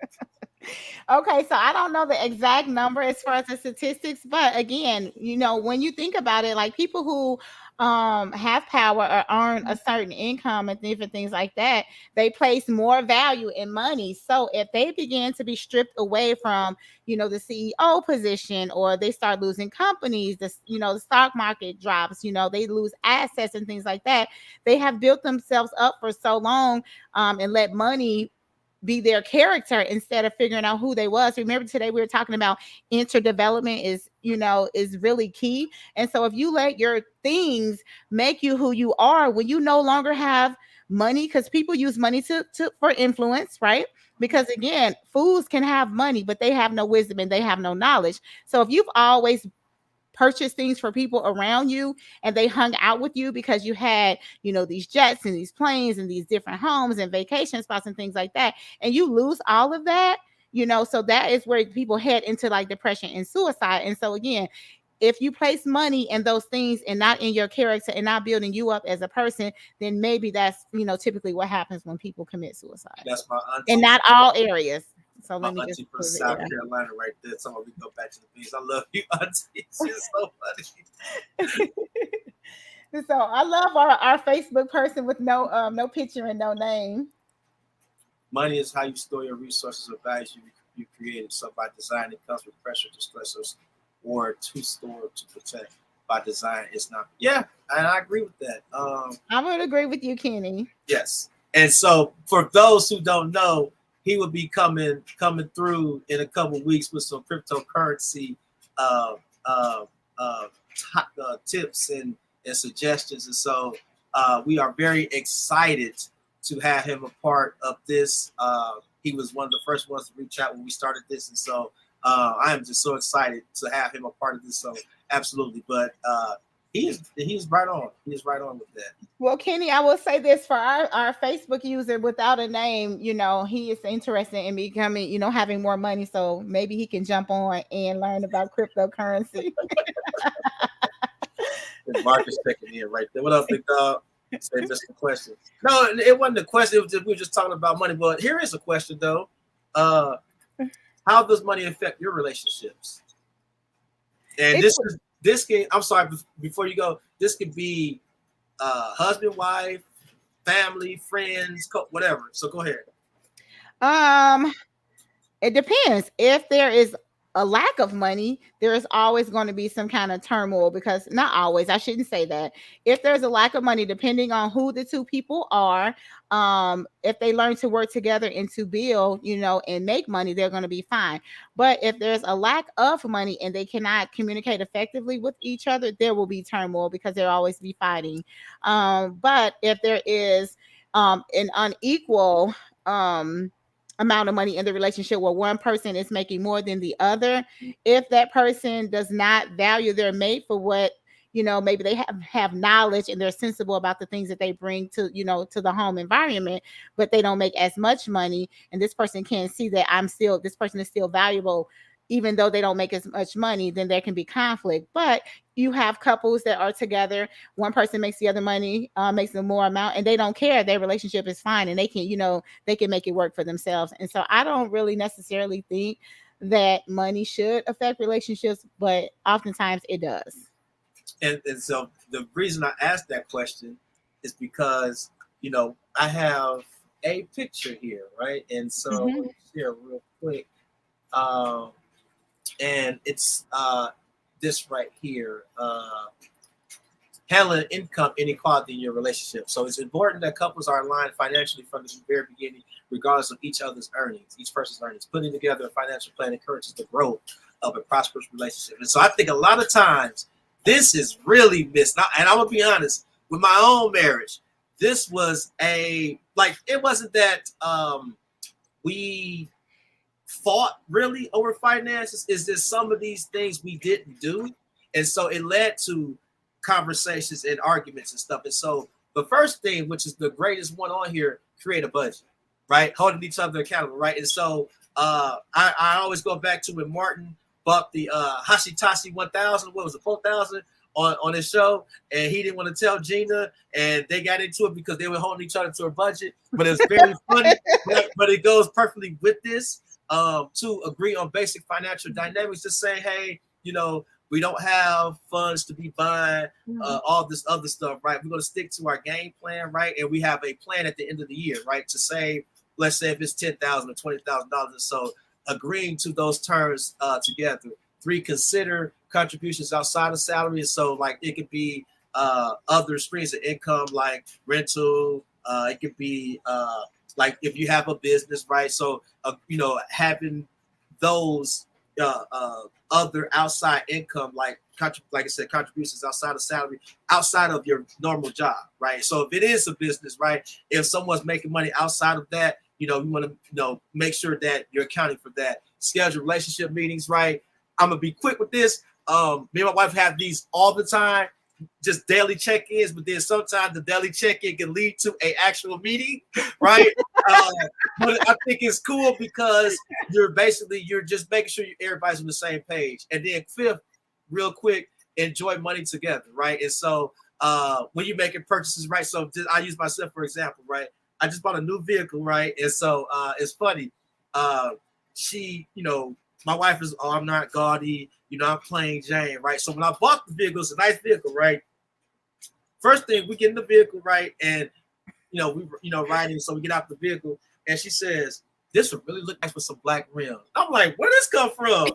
Okay, so I don't know the exact number as far as the statistics, but again, you know, when you think about it, like people who have power or earn a certain income and different things like that, they place more value in money. So if they begin to be stripped away from, you know, the CEO position, or they start losing companies, the stock market drops, you know, they lose assets and things like that. They have built themselves up for so long, and let money be their character instead of figuring out who they was. Remember today we were talking about interdevelopment is really key. And so if you let your things make you who you are, when you no longer have money, because people use money to for influence, right? Because again, fools can have money, but they have no wisdom and they have no knowledge. So if you've always purchase things for people around you and they hung out with you because you had, you know, these jets and these planes and these different homes and vacation spots and things like that, and you lose all of that, you know, so that is where people head into like depression and suicide. And so again, if you place money in those things and not in your character and not building you up as a person, then maybe that's, you know, typically what happens when people commit suicide. That's my auntie. In not all areas. So let me auntie from South Carolina right there. Someone we go back to the beach. I love you, auntie. She's so funny. So I love our Facebook person with no picture and no name. Money is how you store your resources or values you created. So by design, it comes with pressure to stress or to store to protect. By design, it's not. Yeah, and I agree with that. I would agree with you, Kenny. Yes, and so for those who don't know, he will be coming through in a couple weeks with some cryptocurrency tips and suggestions. And so we are very excited to have him a part of this. He was one of the first ones to reach out when we started this. And so I am just so excited to have him a part of this. So absolutely. But he's right on. He's right on with that. Well, Kenny, I will say this for our Facebook user without a name, you know, he is interested in becoming, you know, having more money. So maybe he can jump on and learn about cryptocurrency. Marcus checking in right there. What up, big dog? Say just a question. No, it wasn't a question. It was just, we were just talking about money. But here is a question though. How does money affect your relationships? And this can, I'm sorry, before you go, this could be husband, wife, family, friends, whatever. So go ahead. It depends. If there is a lack of money, there is always going to be some kind of turmoil, because not always, I shouldn't say that. If there's a lack of money, depending on who the two people are, if they learn to work together and to build, you know, and make money, they're going to be fine. But if there's a lack of money and they cannot communicate effectively with each other, there will be turmoil because they'll always be fighting. But if there is an unequal amount of money in the relationship where one person is making more than the other, if that person does not value their mate for what, maybe they have knowledge and they're sensible about the things that they bring to, to the home environment, but they don't make as much money, and this person can see that this person is still valuable even though they don't make as much money, then there can be conflict. But you have couples that are together, one person makes the other money, makes them more amount, and they don't care, their relationship is fine, and they can, they can make it work for themselves. And so I don't really necessarily think that money should affect relationships, but oftentimes it does. And so the reason I asked that question is because, I have a picture here, right? And so let me share real quick. And it's this right here. Handling income inequality in your relationship. So it's important that couples are aligned financially from the very beginning, regardless of each other's earnings, each person's earnings. Putting together a financial plan encourages the growth of a prosperous relationship. And so I think a lot of times this is really missed. And I'm gonna be honest, with my own marriage, this was it wasn't that we fought really over finances. Is there some of these things we didn't do? And so it led to conversations and arguments and stuff. And so the first thing, which is the greatest one on here, create a budget, right? Holding each other accountable, right? And so I always go back to when Martin bought the Hashitashi 1000, what was it, 4,000 on his show, and he didn't want to tell Gina, and they got into it because they were holding each other to a budget. But it's very funny, but it goes perfectly with this. To agree on basic financial dynamics, just saying, hey, we don't have funds to be buying all this other stuff, right? We're going to stick to our game plan, right? And we have a plan at the end of the year, right? To save, let's say if it's $10,000 or $20,000. So agreeing to those terms together. 3, consider contributions outside of salary. So like it could be other streams of income like rental. It could be like if you have a business, right? So having those other outside income, like I said, contributions outside of salary, outside of your normal job, right? So if it is a business, right, if someone's making money outside of that, you want to make sure that you're accounting for that. Schedule relationship meetings, right? I'm gonna be quick with this. Me and my wife have these all the time, just daily check-ins, but then sometimes the daily check-in can lead to an actual meeting, right? But I think it's cool because you're just making sure everybody's on the same page. And then 5th, real quick, enjoy money together, right? And so when you're making purchases, right? So I use myself for example, right? I just bought a new vehicle, right? And so it's funny. She, my wife is, I'm not gaudy, I'm plain Jane, right? So when I bought the vehicle, it's a nice vehicle, right? First thing, we get in the vehicle, right? And, we riding, so we get out the vehicle, and she says, this would really look nice with some black rims. I'm like, where this come from?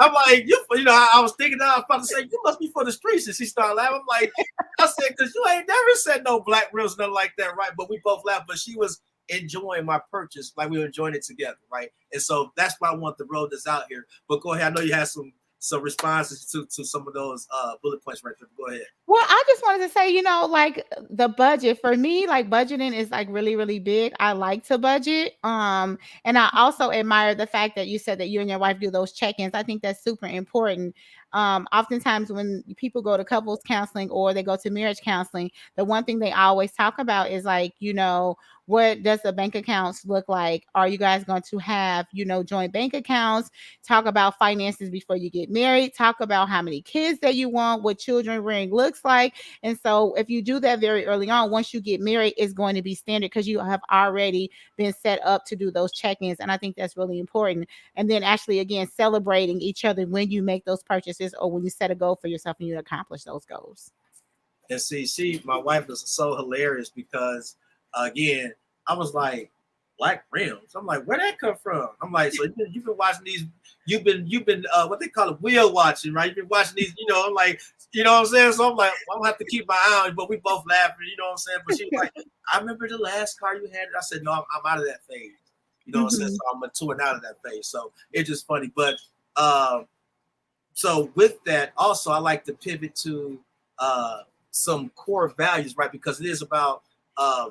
I'm like, I was thinking, I was about to say, you must be for the streets. And she started laughing. I'm like, I said, because you ain't never said no black rims, nothing like that, right? But we both laughed, but she was enjoying my purchase, like we were enjoying it together, right? And so that's why I want to roll this out here. But go ahead, I know you had some responses to some of those bullet points right there. Go ahead. Well, I just wanted to say, like the budget for me, like budgeting is like really, really big. I like to budget. And I also admire the fact that you said that you and your wife do those check-ins. I think that's super important. Oftentimes when people go to couples counseling or they go to marriage counseling, the one thing they always talk about is like, what does the bank accounts look like? Are you guys going to have, joint bank accounts? Talk about finances before you get married. Talk about how many kids that you want, what children rearing looks like. And so if you do that very early on, once you get married, it's going to be standard because you have already been set up to do those check-ins. And I think that's really important. And then actually, again, celebrating each other when you make those purchases or when you set a goal for yourself and you accomplish those goals. And see, my wife was so hilarious because again, I was like, black rims. I'm like, where that come from? I'm like, so you've been watching these, you've been what they call it, wheel watching, right? You've been watching these, I'm like, you know what I'm saying? So I'm like, well, I'm gonna have to keep my eye on it, but we both laughing, you know what I'm saying? But she was like, I remember the last car you had. I said, no, I'm out of that phase. You know what I'm saying? So I'm maturing out of that phase. So it's just funny. But so with that, also I like to pivot to some core values, right? Because it is about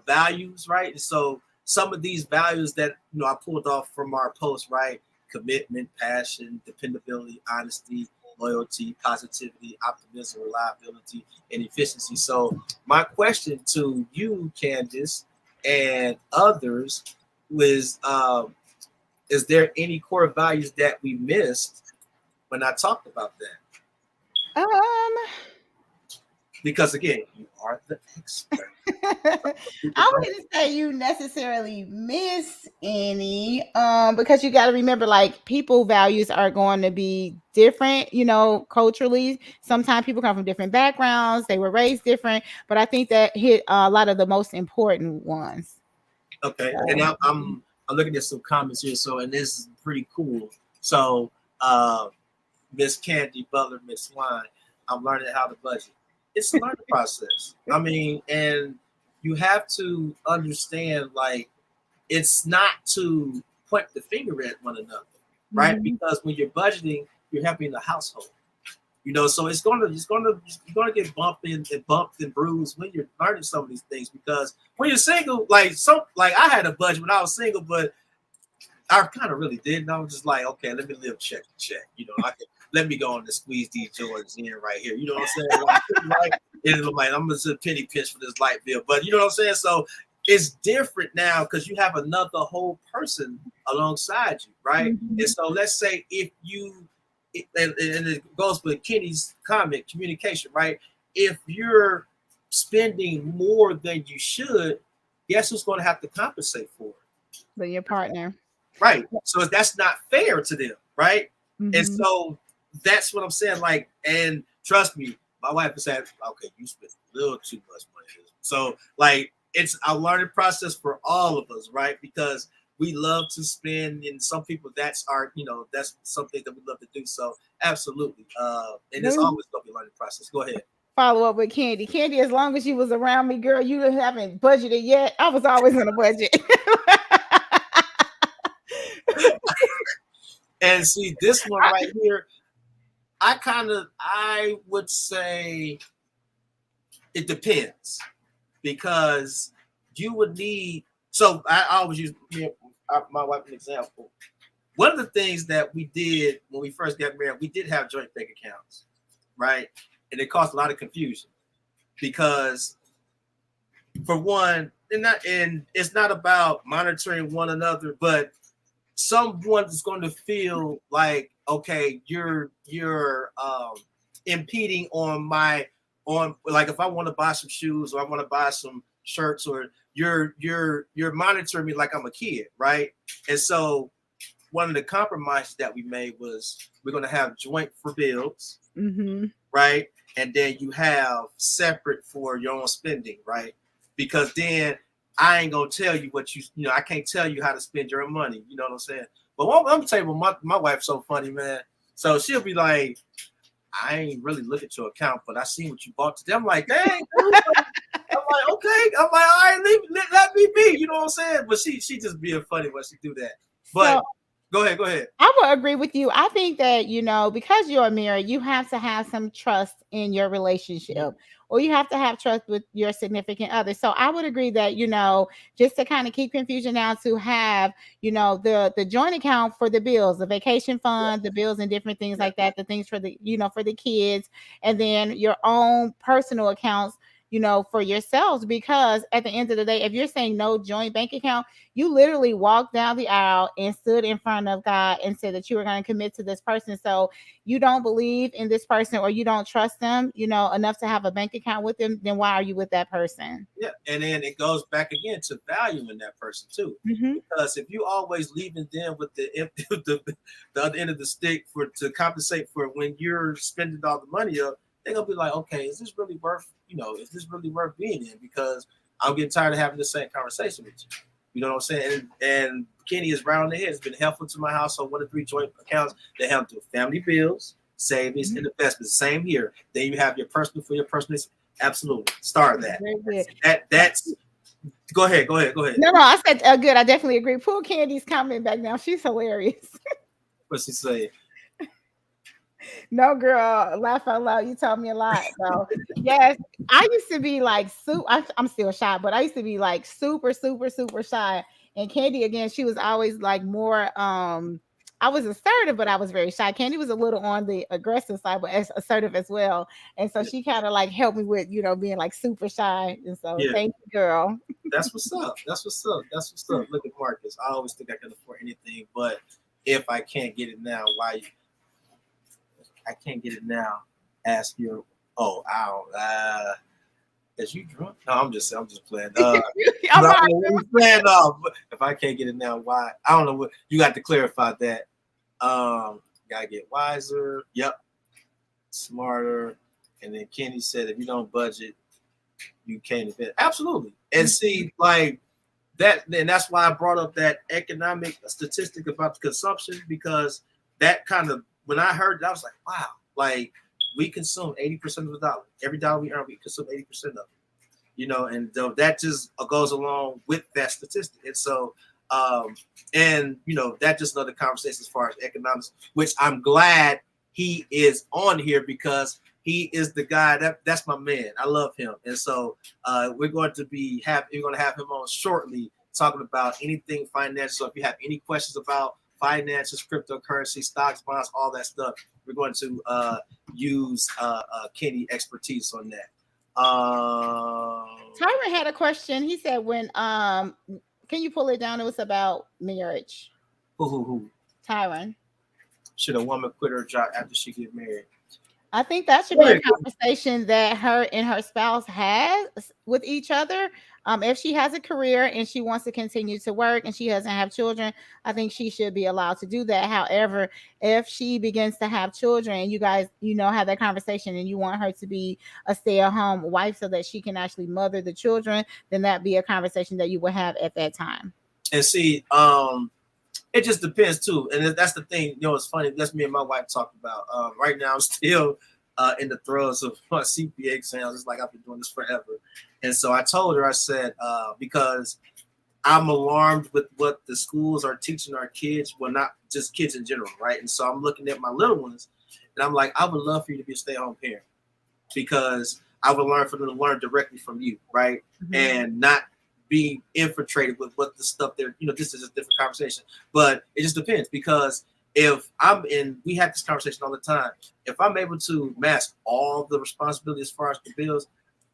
values, right? And so some of these values that I pulled off from our post, right? Commitment, passion, dependability, honesty, loyalty, positivity, optimism, reliability, and efficiency. So my question to you, Candace, and others is there any core values that we missed when I talked about that? Because again, you are the expert. I wouldn't say you necessarily miss any, because you got to remember, like, people values are going to be different, culturally. Sometimes people come from different backgrounds, they were raised different, but I think that hit a lot of the most important ones. Okay, and I'm looking at some comments here, so, and this is pretty cool. So, Miss Candy Butler, Miss Wine, I'm learning how to budget. It's a learning process. I mean, and you have to understand, like, it's not to point the finger at one another, right? Mm-hmm. Because when you're budgeting, you're helping the household. So you're gonna get bumped and bruised when you're learning some of these things. Because when you're single, like I had a budget when I was single, but I kind of really didn't. I was just like, okay, let me live check to check. Let me go on to squeeze these Jordans in right here. You know what I'm saying? Like, I'm gonna penny pinch for this light bill, but you know what I'm saying. So it's different now because you have another whole person alongside you, right? Mm-hmm. And so let's say if you, and it goes with Kenny's comment, communication, right? If you're spending more than you should, guess who's going to have to compensate for it? But your partner. Right. So that's not fair to them, right? Mm-hmm. And so that's what I'm saying. Like, and trust me, my wife has said, okay, you spent a little too much money. So, like, it's a learning process for all of us, right? Because we love to spend, and some people that's something that we love to do. So, absolutely. And it's always going to be a learning process. Go ahead. Follow up with Candy. Candy, as long as you was around me, girl, you haven't budgeted yet. I was always on a budget. And see, this one right here, I would say it depends, because you would need, so I always use my wife an example. One of the things that we did when we first got married, we did have joint bank accounts, right? And it caused a lot of confusion because, for one, and it's not about monitoring one another, but someone is going to feel like, okay, you're impeding on like, if I want to buy some shoes or I want to buy some shirts, or you're monitoring me like I'm a kid, right? And so one of the compromises that we made was we're going to have joint for bills, mm-hmm. right? And then you have separate for your own spending, right? Because then I ain't gonna tell you what I can't tell you how to spend your money. You know what I'm saying? But I'm gonna tell you, my wife's so funny, man. So she'll be like, I ain't really look at your account, but I seen what you bought today. I'm like, dang, dude. I'm like, okay. I'm like, all right, let me be. You know what I'm saying? But she just being funny when she do that. But so, go ahead. I would agree with you. I think that, because you're married, you have to have some trust in your relationship. Mm-hmm. Or you have to have trust with your significant other. So I would agree that, just to kind of keep confusion down, to have, the joint account for the bills, the vacation fund, the bills and different things like that, the things for the, for the kids, and then your own personal accounts, for yourselves. Because at the end of the day, if you're saying no joint bank account, you literally walked down the aisle and stood in front of God and said that you were going to commit to this person. So you don't believe in this person, or you don't trust them, enough to have a bank account with them, then why are you with that person? Yeah. And then it goes back again to valuing that person too. Mm-hmm. Because if you always leaving them with the other end of the stick to compensate for when you're spending all the money up, they're gonna be like, okay, is this really worth being in? Because I'm getting tired of having the same conversation with you. You know what I'm saying? And Kenny is round the head. It's been helpful to my household. 1 to 3 joint accounts. They help to family bills, savings, mm-hmm. and investments. Same here. Then you have your personal for your personal. Absolutely. Start that. That's. Go ahead. No, I said good. I definitely agree. Pull Candy's comment back now. She's hilarious. What's she say? No, girl, laugh out loud. You told me a lot. So, yes, I used to be like I'm still shy, but I used to be like super, super, super shy. And Candy, again, she was always like more. I was assertive, but I was very shy. Candy was a little on the aggressive side, but as assertive as well. And so Yeah, she kind of like helped me with, being like super shy. And so, yeah, thank you, girl. that's what's up. That's what's up. That's what's up. Look at Marcus. I always think I can afford anything, but if I can't get it now, why? I can't get it now. Ask your. Oh, I don't. Is you drunk? No, I'm just playing. I'm No, right. I'm playing off. But if I can't get it now, why? I don't know what you got to clarify that. Gotta get wiser. Yep, smarter. And then Kenny said, if you don't budget, you can't invest. Absolutely. And see, like that, and that's why I brought up that economic statistic about the consumption, because that kind of, when I heard that, I was like, wow, like we consume 80% of the dollar. Every dollar we earn, we consume 80% of it. And that just goes along with that statistic. And so, that just another conversation as far as economics, which I'm glad he is on here, because he is the guy that's my man. I love him. And so we're going to have him on shortly, talking about anything financial. So if you have any questions about finances, cryptocurrency, stocks, bonds, all that stuff, we're going to use Kenny expertise on that. Tyron had a question. He said, "When can you pull it down? It was about marriage." Who? Tyron. Should a woman quit her job after she get married? I think that should be a conversation that her and her spouse has with each other. If she has a career and she wants to continue to work and she doesn't have children, I think she should be allowed to do that. However, if she begins to have children and you guys, have that conversation and you want her to be a stay-at-home wife so that she can actually mother the children, then that'd be a conversation that you would have at that time. And see, it just depends too, and that's the thing. It's funny. That's me and my wife talked about. Right now, I'm still in the throes of my CPA exams. It's like I've been doing this forever, and so I told her, I said, because I'm alarmed with what the schools are teaching our kids. Well, not just kids in general, right? And so I'm looking at my little ones, and I'm like, I would love for you to be a stay-at-home parent, because I would learn for them to learn directly from you, right? Mm-hmm. And not be infiltrated with what the stuff they're, this is a different conversation, but it just depends, because if we have this conversation all the time, if I'm able to mask all the responsibility as far as the bills,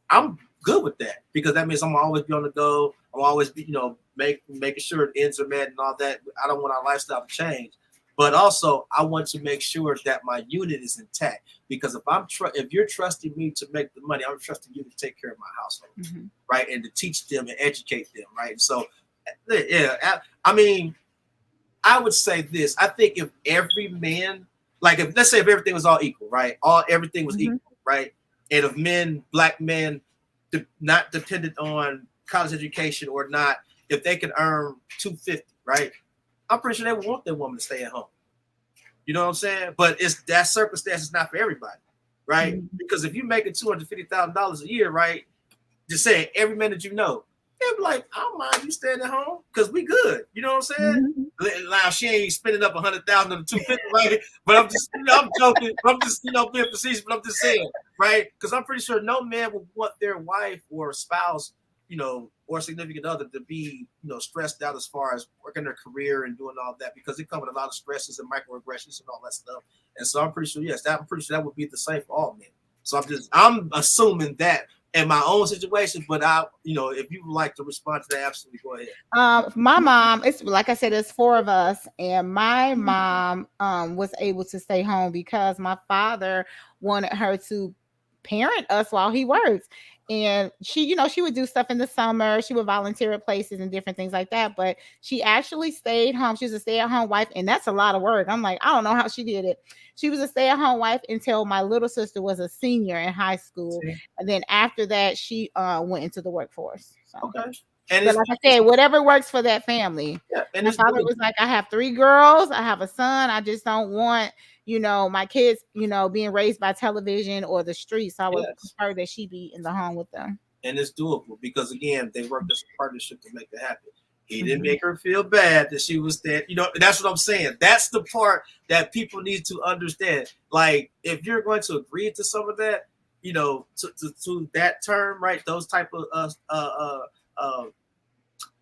I'm good with that, because that means I'm always be on the go. I'm always be, making sure ends are met and all that. I don't want our lifestyle to change, but also I want to make sure that my unit is intact, because if you're trusting me to make the money, I'm trusting you to take care of my household, mm-hmm. right, and to teach them and educate them, right. So, yeah, I mean, I would say this. I think if every man, like, let's say if everything was all equal, right, everything was mm-hmm. equal, right, and if black men, not dependent on college education or not, if they could earn $250, right, I'm pretty sure they would want their woman to stay at home. You know what I'm saying? But that circumstance is not for everybody, right? Mm-hmm. Because if you're making $250,000 a year, right, just saying every man that you know, they'll be like, I don't mind you staying at home because we good. You know what I'm saying? Mm-hmm. Now she ain't spending up $100,000 on the $250, right? But I'm just, I'm joking. I'm just, being facetious. But I'm just saying, right? Because I'm pretty sure no man would want their wife or spouse, or significant other to be, stressed out as far as working their career and doing all that, because it comes with a lot of stresses and microaggressions and all that stuff. And so I'm pretty sure, that would be the same for all men. So I'm assuming that in my own situation, but if you would like to respond to that, absolutely go ahead. My mom, it's like I said, it's 4 of us, and my mom was able to stay home because my father wanted her to parent us while he works. And she, she would do stuff in the summer. She would volunteer at places and different things like that. But she actually stayed home. She was a stay-at-home wife, and that's a lot of work. I'm like, I don't know how she did it. She was a stay-at-home wife until my little sister was a senior in high school. Okay. And then after that, she went into the workforce. So. Okay. And like I said, whatever works for that family. Yeah, and my father was like, I have 3 girls. I have a son. I just don't want, my kids, being raised by television or the streets. So I would prefer that she be in the home with them. And it's doable because, again, they work as a partnership to make that happen. He didn't make her feel bad that she was there. You know, that's what I'm saying. That's the part that people need to understand. Like, if you're going to agree to some of that, you know, to that term, right? Those type of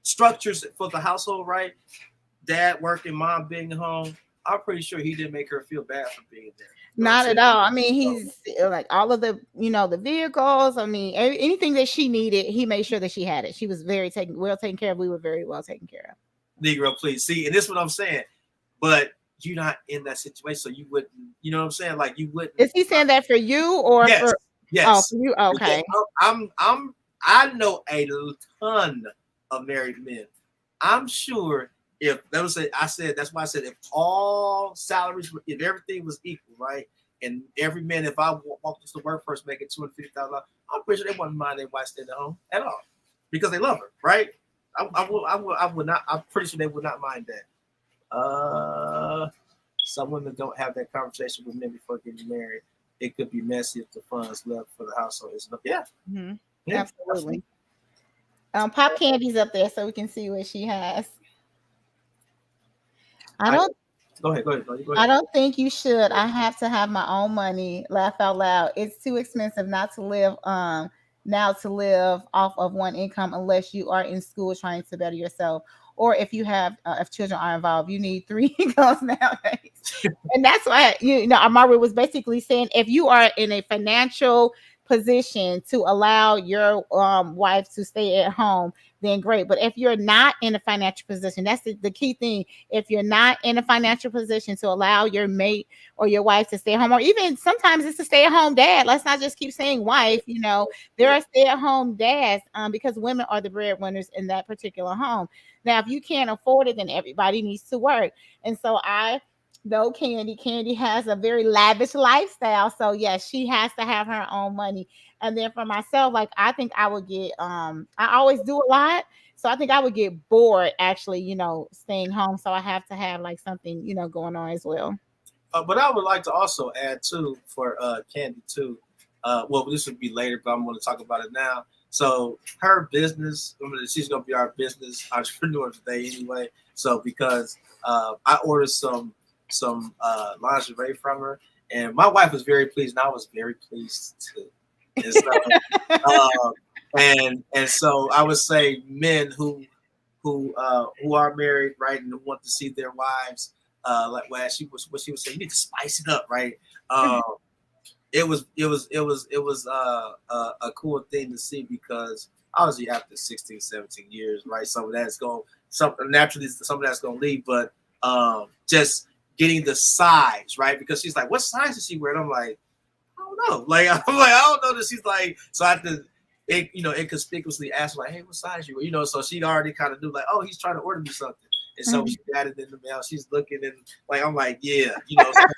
structures for the household, right? Dad working, mom being home. I'm pretty sure he didn't make her feel bad for being there. You know Not at all. I mean, he's like all of the, the vehicles. I mean, anything that she needed, he made sure that she had it. She was very well taken care of. We were very well taken care of. Negro, please see, and this is what I'm saying. But you're not in that situation, so you wouldn't. You know what I'm saying? Like you wouldn't. Is he saying that for you or yes, for? Yes. Oh, for you. Okay. I know a ton of married men. I'm sure if that was I said that's why I said if all salaries, if everything was equal, right, and every man, if I walked into the workforce making $250,000, I'm pretty sure they wouldn't mind their wife staying at home at all because they love her, right? I would not. I'm pretty sure they would not mind that. Some women don't have that conversation with men before getting married. It could be messy if the funds left for the household is enough. Yeah. Mm-hmm. Yeah, absolutely. Pop Candy's up there so we can see what she has. Go ahead. I don't think you should. I have to have my own money. Laugh out loud. It's too expensive not to live now to live off of one income unless you are in school trying to better yourself. Or if you have if children are involved, you need 3 incomes nowadays. And that's why Amari was basically saying if you are in a financial position to allow your wife to stay at home, then great. But if you're not in a financial position, that's the key thing. If you're not in a financial position to allow your mate or your wife to stay at home, or even sometimes it's a stay-at-home dad. Let's not just keep saying wife. There are stay-at-home dads because women are the breadwinners in that particular home. Now, if you can't afford it, then everybody needs to work. And so I know Candy has a very lavish lifestyle. So yes, she has to have her own money. And then for myself, like I think I would get I always do a lot. So I think I would get bored actually, staying home. So I have to have like something, going on as well. But I would like to also add too for Candy too. Well, this would be later, but I'm going to talk about it now. So her business, she's going to be our business entrepreneur today anyway. So because I ordered some lingerie from her, and my wife was very pleased, and I was very pleased too. And so, and so I would say men who are married, right, and who want to see their wives, like what she was saying, you need to spice it up, right? It was a cool thing to see because obviously after 16, 17 years, right, some of that's going to leave, but just getting the size, right? Because she's like, what size is she wearing? I'm like, I don't know. Like, I don't know that she's like, so I have to, inconspicuously ask like, hey, what size you wear? So she already kind of knew like, oh, he's trying to order me something. And so she got it in the mail. She's looking and like, I'm like, yeah, shout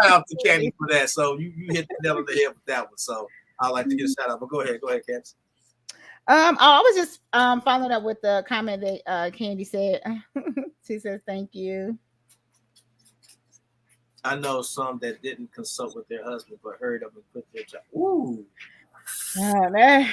out to Candy for that. So you hit the nail on the head with that one. So I like to get a shout out, but go ahead, Candy. I was just following up with the comment that Candy said. She says, thank you. I know some that didn't consult with their husband, but heard of and quit their job. Ooh. Now that's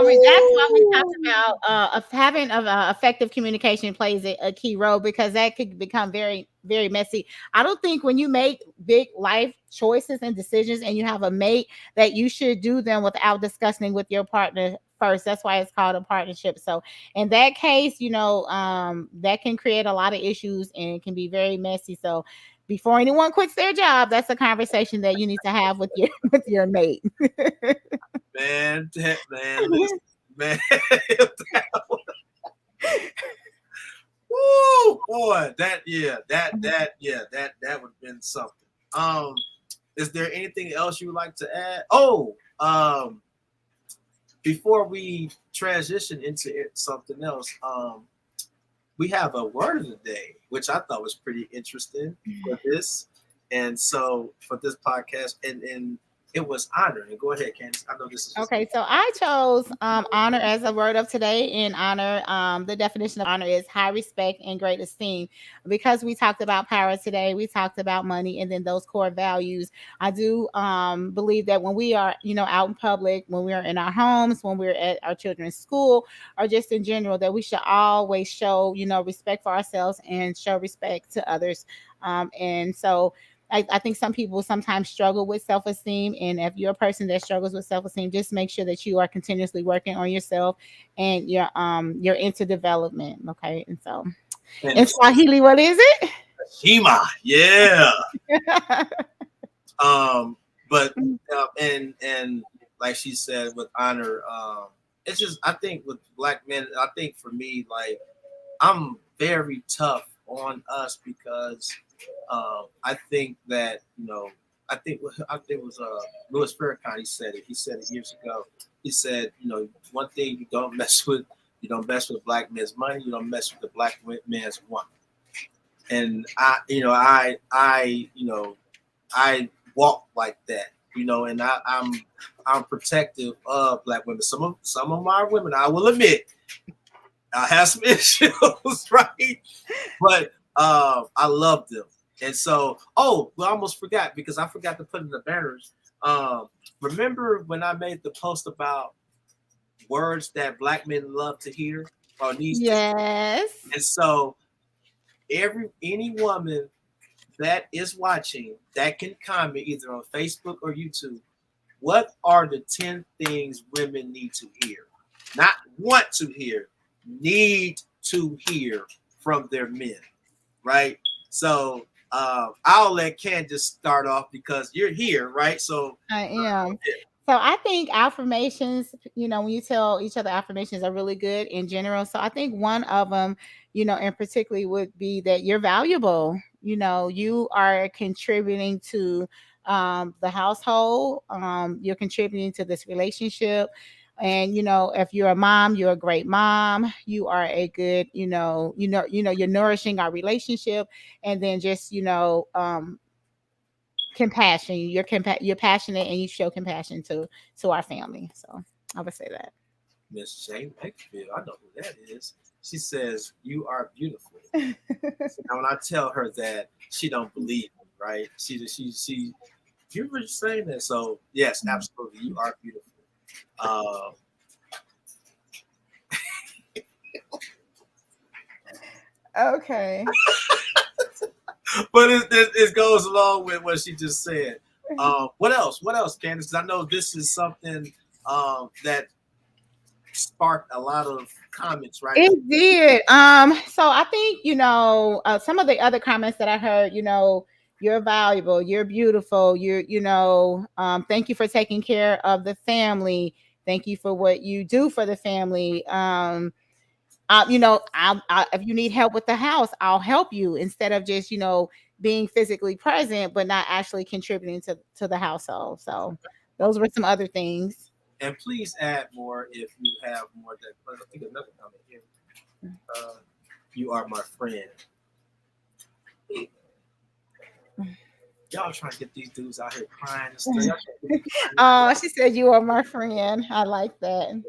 why we talked about having effective communication plays a key role because that could become very, very messy. I don't think when you make big life choices and decisions and you have a mate that you should do them without discussing with your partner first. That's why it's called a partnership. So in that case, that can create a lot of issues and it can be very messy. So before anyone quits their job, that's a conversation that you need to have with your mate. Man. Woo, boy, that would have been something. Is there anything else you would like to add? Before we transition into something else, we have a word of the day, which I thought was pretty interesting for this. And so for this podcast, and it was honor. And go ahead, Candace. I know this is just Okay, so I chose honor as a word of today. And honor, the definition of honor is high respect and great esteem. Because we talked about power today, we talked about money, and then those core values. I do believe that when we are, out in public, when we're in our homes, when we're at our children's school, or just in general, that we should always show, respect for ourselves and show respect to others. And so I think some people sometimes struggle with self esteem. And if you're a person that struggles with self esteem, just make sure that you are continuously working on yourself and you're into development. Okay. And so in and Swahili, what is it? Shima. Yeah. But and like she said, with honor, it's just I think with black men, I think for me, like I'm very tough on us because I think that I think it was Louis Farrakhan. He said it. He said it years ago. He said, one thing you don't mess with. You don't mess with a black man's money. You don't mess with the black man's woman. And I walk like that. And I'm protective of black women. Some of my women, I will admit, I have some issues, right? But I love them. And so, I almost forgot because I forgot to put in the banners. Remember when I made the post about words that black men love to hear or needs to hear? Yes. And so, any woman that is watching that can comment either on Facebook or YouTube, what are the 10 things women need to hear? Not want to hear, need to hear from their men, right? So I'll let Candace start off because you're here, right? So I am. So I think affirmations, when you tell each other affirmations are really good in general. So I think one of them, in particularly would be that you're valuable. You are contributing to the household. You're contributing to this relationship. And if you're a mom, you're a great mom. You are a good, you're nourishing our relationship. And then just, compassion. You're passionate and you show compassion to our family. So I would say that. Miss Jane Beckfield, I know who that is. She says you are beautiful. Now when I tell her that, she don't believe me, right? She you're really saying that. So yes, absolutely, you are beautiful. Uh, Okay. but it goes along with what she just said. What else? What else, Candace? 'Cause I know this is something that sparked a lot of comments, right? It did. So I think, some of the other comments that I heard, you're valuable, you're beautiful, thank you for taking care of the family. Thank you for what you do for the family. If you need help with the house, I'll help you instead of just, being physically present, but not actually contributing to the household. So those were some other things. And please add more if you have more. That I think another comment here. You are my friend. Y'all trying to get these dudes out here crying and stuff. Oh, she said you are my friend. I like that.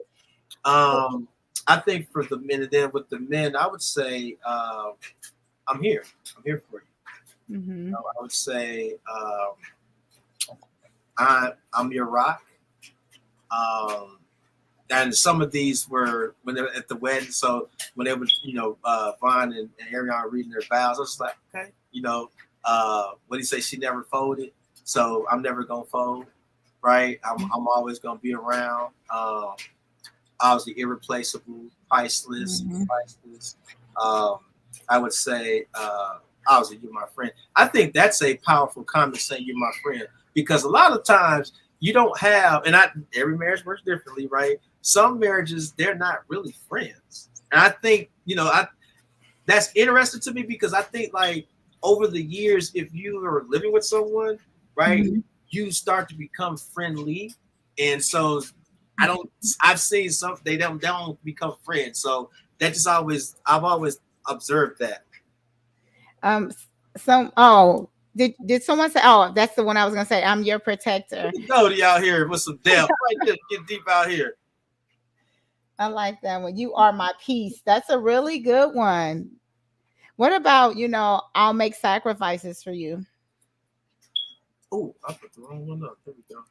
I think for the men, and then with the men, I would say I'm here. I'm here for you. Mm-hmm. I would say I'm your rock. And some of these were when they were at the wedding. So when they were, Vaughn and Ariana reading their vows, I was like, okay, what do you say? She never folded, so I'm never gonna fold, right? I'm always gonna be around. Obviously irreplaceable, priceless, priceless. I would say, obviously you're my friend. I think that's a powerful comment saying you're my friend because a lot of times you don't have, and every marriage works differently, right? Some marriages they're not really friends, and I think that's interesting to me because I think like over the years, if you are living with someone, right, you start to become friendly, and so I've seen some they don't become friends, so that I've always observed that. So Did someone say? Oh, that's the one I was gonna say. I'm your protector. Jody out here with some depth. Right there, get deep out here. I like that one. You are my peace. That's a really good one. What about, I'll make sacrifices for you? Oh, I put the wrong one up. There we go.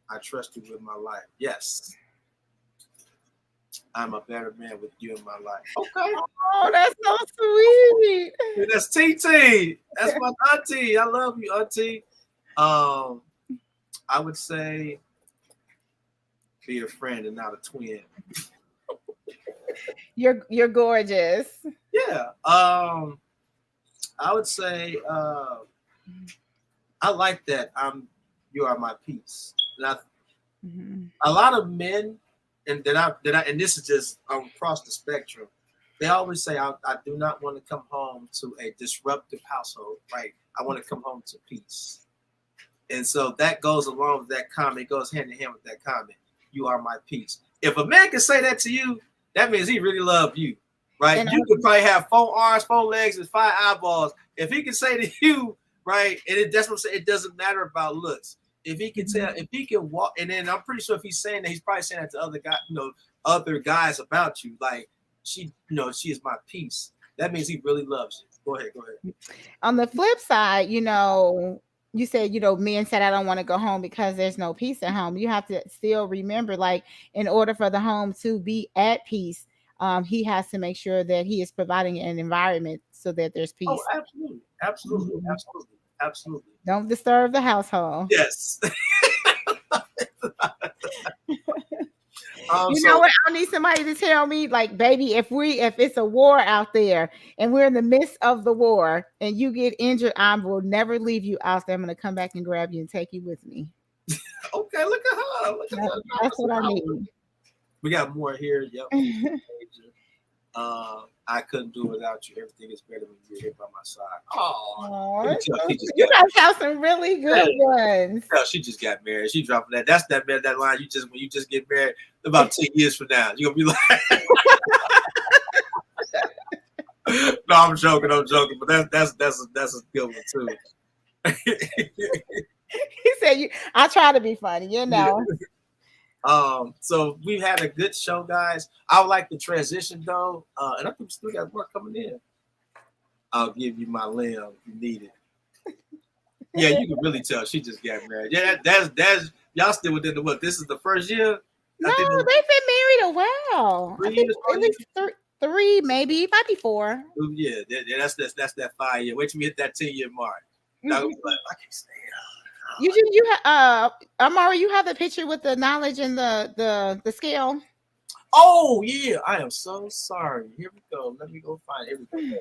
I trust you with my life. Yes. I'm a better man with you in my life. Okay. Oh, that's so sweet. That's TT. That's my auntie. I love you, auntie. I would say be a friend and not a twin. You're gorgeous. Yeah. I would say I like that. You are my peace. And a lot of men, and and this is just across the spectrum. They always say, I do not want to come home to a disruptive household. Right? I want to come home to peace. And so that goes along with that comment. It goes hand in hand with that comment. You are my peace. If a man can say that to you, that means he really loves you. Right? And you could probably have 4 arms, 4 legs, and 5 eyeballs. If he can say to you, right, and that's what I'm saying, it doesn't matter about looks. If he can tell, if he can walk, and then I'm pretty sure if he's saying that, he's probably saying that to other guys about you. Like, she is my peace. That means he really loves you. Go ahead. On the flip side, you said, men said, I don't want to go home because there's no peace at home. You have to still remember, like, in order for the home to be at peace, he has to make sure that he is providing an environment so that there's peace. Oh, absolutely. Don't disturb the household. Yes. Know what? I need somebody to tell me, like, baby, if it's a war out there and we're in the midst of the war and you get injured, I will never leave you out there. I'm going to come back and grab you and take you with me. Okay, look at her. That's what I need. We got more here. Yep. I couldn't do it without you. Everything is better when you're here by my side. Oh, you guys have some really good ones. No, she just got married. She dropping that. That's that line. When you just get married, about 10 years from now, you're gonna be like, no, I'm joking, but that's a good one too. He said, I try to be funny, Yeah. So we've had a good show, guys. I would like to transition though, and I think we still got work coming in. I'll give you my limb if you need it. Yeah, you can really tell she just got married. Yeah, that's y'all still within the what? This is the first year. No, they've been married a while. I think at least 3, maybe it might be 4. Yeah, that's that 5 year. Wait till we hit that 10-year mark. I can't stay Amara, you have the picture with the knowledge and the scale. Oh yeah, I am so sorry. Here we go. Let me go find everything.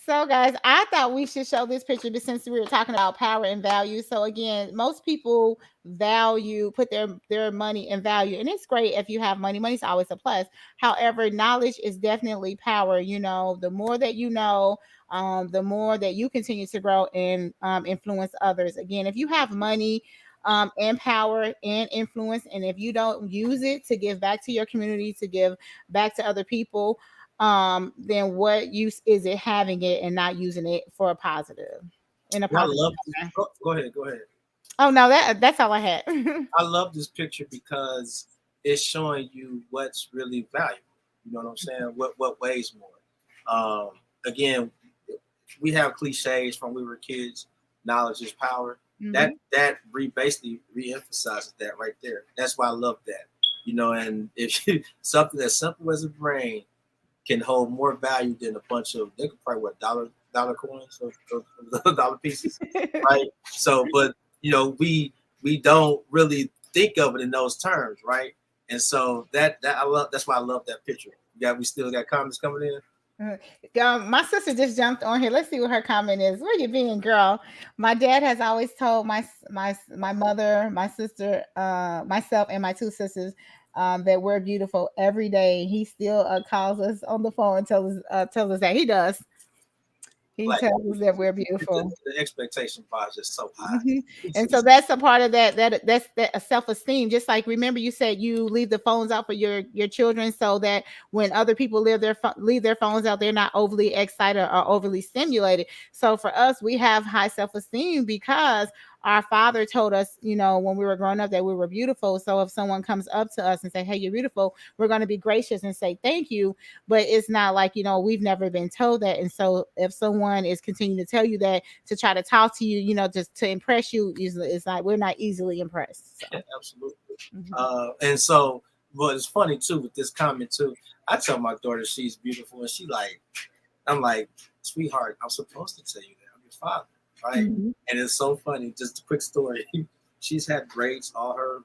So guys, I thought we should show this picture since we were talking about power and value. So again, most people put their money in value, and it's great if you have money. Money's always a plus. However, knowledge is definitely power. The more that you know, the more that you continue to grow and influence others. Again, if you have money and power and influence, and if you don't use it to give back to your community, to give back to other people, then what use is it having it and not using it for a positive? Go ahead. Oh no, that's all I had. I love this picture because it's showing you what's really valuable. You know what I'm saying? What weighs more? Again, we have cliches from when we were kids. Knowledge is power. Mm-hmm. That basically reemphasizes that right there. That's why I love that. And if something as simple as a brain can hold more value than a bunch of, they could probably dollar coins or dollar pieces, right? So, but we don't really think of it in those terms, right? And so that I love. That's why I love that picture. We still got comments coming in. My sister just jumped on here. Let's see what her comment is. Where you being, girl? My dad has always told my mother, my sister, myself, and my 2 sisters that we're beautiful every day. He still calls us on the phone and tells us that he does. He Like, tells us that we're beautiful. the expectation bar is just so high. Mhm. And so that's a part of that's that self-esteem. Just like, remember you said you leave the phones out for your children so that when other people leave their phones out, they're not overly excited or overly stimulated. So for us, we have high self-esteem because our father told us, when we were growing up, that we were beautiful. So if someone comes up to us and say, "Hey, you're beautiful," we're going to be gracious and say thank you. But it's not like, we've never been told that. And so if someone is continuing to tell you that to try to talk to you, just to impress you, it's like we're not easily impressed. So. Yeah, absolutely. And so, well, it's funny too with this comment too. I tell my daughter she's beautiful, and I'm like, sweetheart, I'm supposed to tell you that I'm your father, right? Mhm. And it's so funny. Just a quick story. She's had braids all her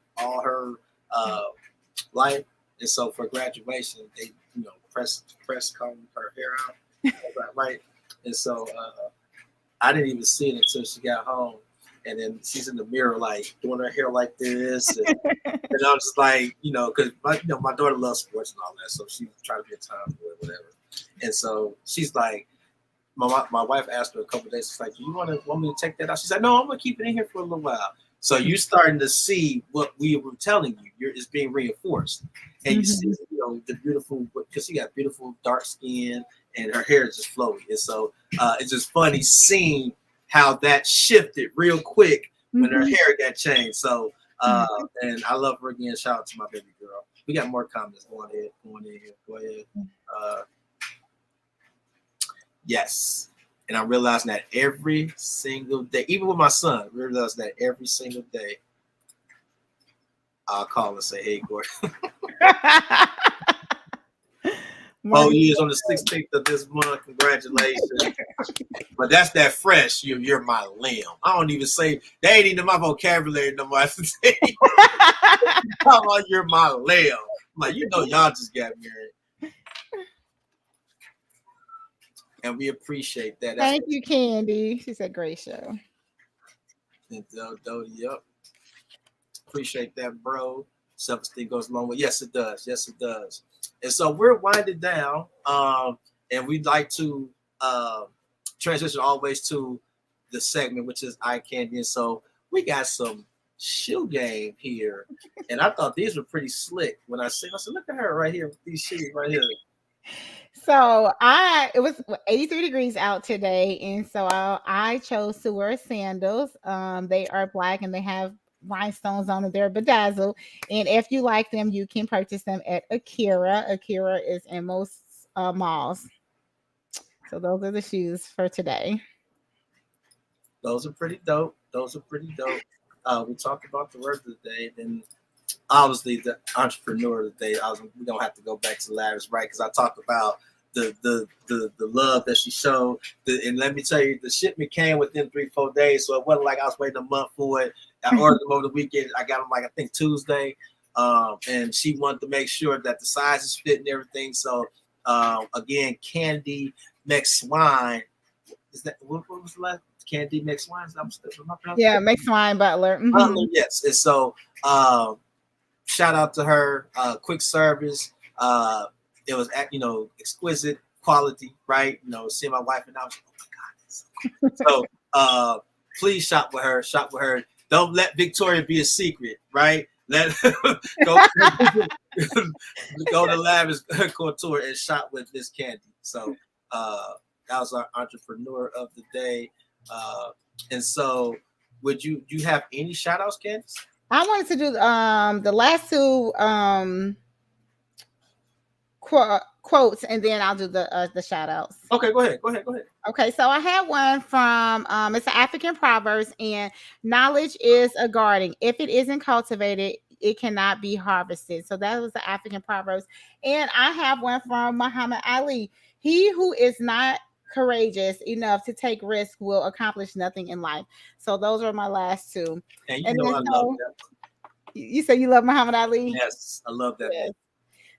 life, and so for graduation, they press comb her hair out, right? And so I didn't even see it until she got home. And then she's in the mirror, like doing her hair like this, and I'm just like, because my daughter loves sports and all that, so she tried to be a tomboy, whatever. And so she's like, my wife asked her a couple of days, she's like, "Do you want me to take that out?" She's like, "No, I'm gonna keep it in here for a little while." So you're starting to see what we were telling you. It's being reinforced, and you see, the beautiful, because she got beautiful dark skin, and her hair is just flowy, and so it's just funny seeing how that shifted real quick when her hair got changed. So, and I love her again. Shout out to my baby girl. We got more comments. Go ahead. Yes. And I'm realizing that every single day, even with my son, I realize that every single day, I'll call and say, "Hey, Gordon." 4 years on the 16th of this month. Congratulations. But that's that fresh. You're my limb. I don't even say, they ain't even in my vocabulary no more. I say, "How about you're my limb?" I'm like, y'all just got married. And we appreciate that. Thank you, Candy. She said, "Great show." And yep. Appreciate that, bro. Self-esteem goes a long way. Yes, it does. Yes, it does. And so we're winding down, and we'd like to transition always to the segment, which is eye candy. And so we got some shoe game here, and I thought these were pretty slick. When I said, "Look at her right here with these shoes right here." So it was 83 degrees out today, and so I chose to wear sandals. They are black and they have rhinestones on them. They're bedazzled, and if you like them, you can purchase them at Akira. Akira is in most malls. So those are the shoes for today. Those are pretty dope. We talked about the word of the day, then obviously the entrepreneur of the day. We don't have to go back to Lavis, right? Because I talked about the love that she showed. And let me tell you, the shipment came within 3-4 days, so it wasn't like I was waiting a month for it. I ordered them over the weekend. I got them I think Tuesday, and she wanted to make sure that the sizes fit and everything. So again, Candy McSwine. Is that what was the last? Candy McSwine. Yeah, McSwine Butler. Mm-hmm. Yes, and so shout out to her. Quick service. It was exquisite quality, right? Seeing my wife and I was like, "Oh my God." So please shop with her. Don't let Victoria be a secret, right? Let go to Lavis Couture and shop with Miss Candy. So that was our entrepreneur of the day. And so would you have any shout outs, Candice? I wanted to do the last two quotes, and then I'll do the shout outs. Okay, go ahead. Okay, so I had one from it's an African Proverbs, and knowledge is a garden. If it isn't cultivated, it cannot be harvested. So that was the African Proverbs. And I have one from Muhammad Ali. He who is not courageous enough to take risk will accomplish nothing in life. So those are my last two. And I love that. You say you love Muhammad Ali? Yes, I love that. Yes.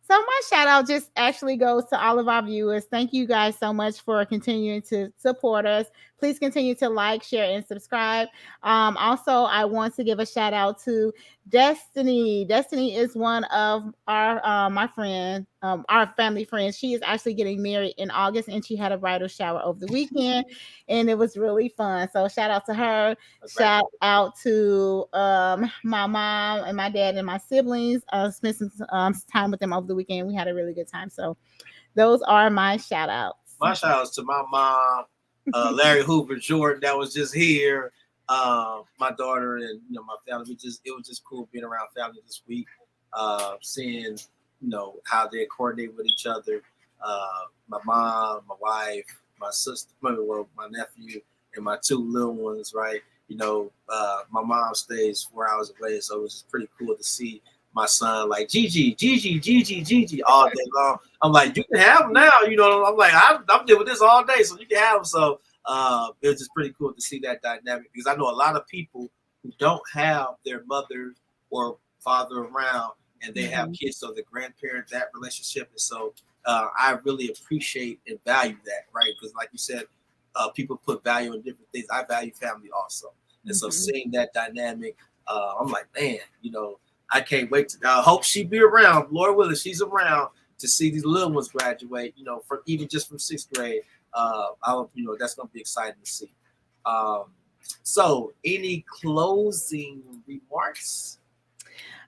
So my shout out just actually goes to all of our viewers. Thank you guys so much for continuing to support us, Please continue to like, share, and subscribe. Also, I want to give a shout out to Destiny. Destiny is one of our my friend, our family friends. She is actually getting married in August, and she had a bridal shower over the weekend, and it was really fun. So shout out to her. Shout out to my mom and my dad and my siblings. Spent some time with them over the weekend. We had a really good time. So those are my shout outs. My shout outs to my mom, Larry Hoover Jordan, that was just here. My daughter and my family. It was just cool being around family this week. Seeing how they coordinate with each other. My mom, my wife, my sister, well, my nephew, and my two little ones. Right. My mom stays 4 hours away, so it was just pretty cool to see my son like Gigi all day long. I'm like, you can have him now. I'm like, I'm dealing with this all day, so you can have him. So it was just pretty cool to see that dynamic, because I know a lot of people who don't have their mother or father around, and they have kids, so the grandparent, that relationship. And so I really appreciate and value that, right? Because like you said, people put value in different things. I value family also. And so seeing that dynamic, I'm like, man, I can't wait to. I hope she be around. Lord willing, she's around to see these little ones graduate. From even just from 6th grade. That's gonna be exciting to see. So, any closing remarks?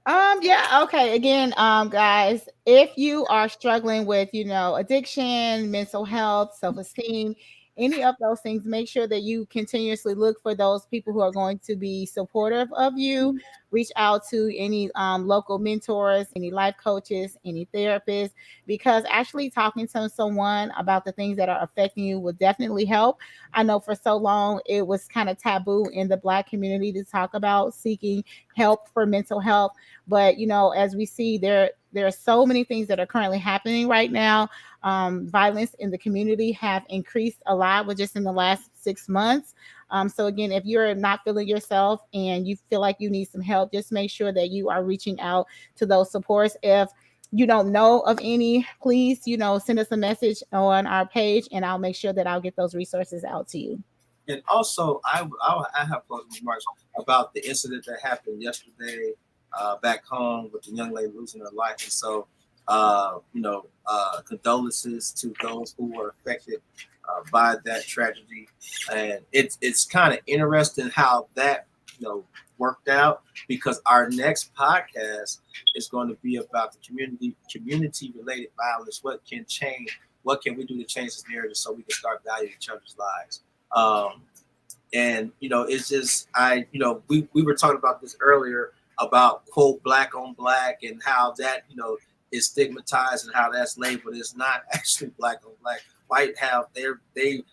Yeah, okay. Again, guys, if you are struggling with, addiction, mental health, self-esteem, any of those things, make sure that you continuously look for those people who are going to be supportive of you. Reach out to any local mentors, any life coaches, any therapists, because actually talking to someone about the things that are affecting you will definitely help. I know for so long it was kind of taboo in the Black community to talk about seeking help for mental health. But as we see, there are so many things that are currently happening right now. Violence in the community have increased a lot with just in the last 6 months. So again, if you're not feeling yourself and you feel like you need some help, just make sure that you are reaching out to those supports. If you don't know of any, please, send us a message on our page, and I'll make sure that I'll get those resources out to you. And also, I have closing remarks about the incident that happened yesterday back home with the young lady losing her life. And so, condolences to those who were affected by that tragedy. And it's kind of interesting how that worked out, because our next podcast is going to be about the community related violence. What can change? What can we do to change this narrative so we can start valuing each other's lives? And it's just we were talking about this earlier about quote Black on Black, and how that is stigmatized, and how that's labeled. It's not actually Black on Black. White have they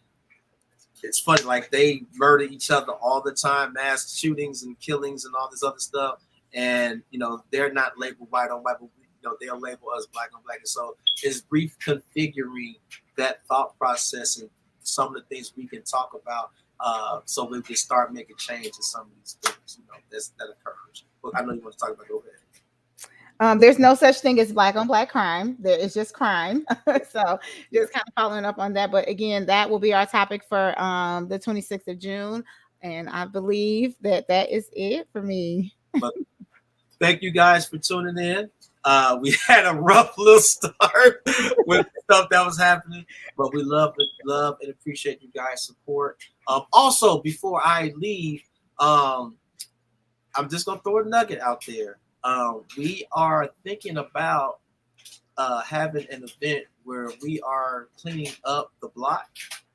it's funny, like they murder each other all the time, mass shootings and killings and all this other stuff, and they're not labeled white on white, but they'll label us Black on Black. And so it's reconfiguring that thought process and some of the things we can talk about, so we can start making change in some of these things that occurs. But I know you want to talk about it. Go ahead. There's no such thing as Black on Black crime. There is just crime. So just kind of following up on that. But again, that will be our topic for the 26th of June. And I believe that is it for me. But thank you guys for tuning in. We had a rough little start with stuff that was happening, but we love and appreciate you guys' support. Also, before I leave, I'm just gonna throw a nugget out there. We are thinking about having an event where we are cleaning up the block,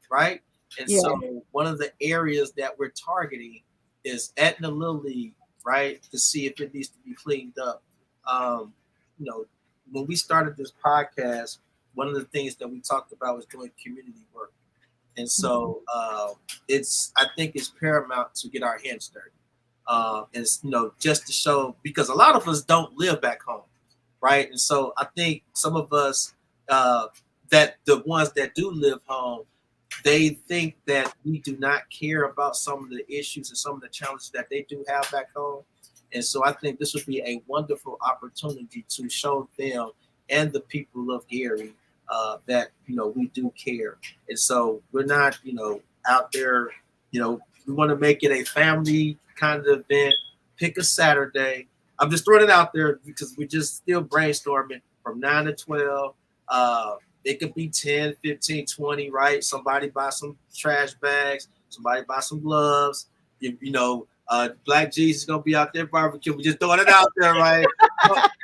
right? And so one of the areas that we're targeting is Etna Little League, right? To see if it needs to be cleaned up. When we started this podcast, one of the things that we talked about was doing community work. And so I think it's paramount to get our hands dirty. And just to show, because a lot of us don't live back home, right? And so I think some of us, that the ones that do live home, they think that we do not care about some of the issues and some of the challenges that they do have back home. And so I think this would be a wonderful opportunity to show them and the people of Gary that we do care. And so we're not out there. We want to make it a family kind of event. Pick a Saturday. I'm just throwing it out there because we're just still brainstorming from 9 to 12. It could be 10, 15, 20, right? Somebody buy some trash bags. Somebody buy some gloves. Black Jesus is going to be out there barbecue. We're just throwing it out there, right?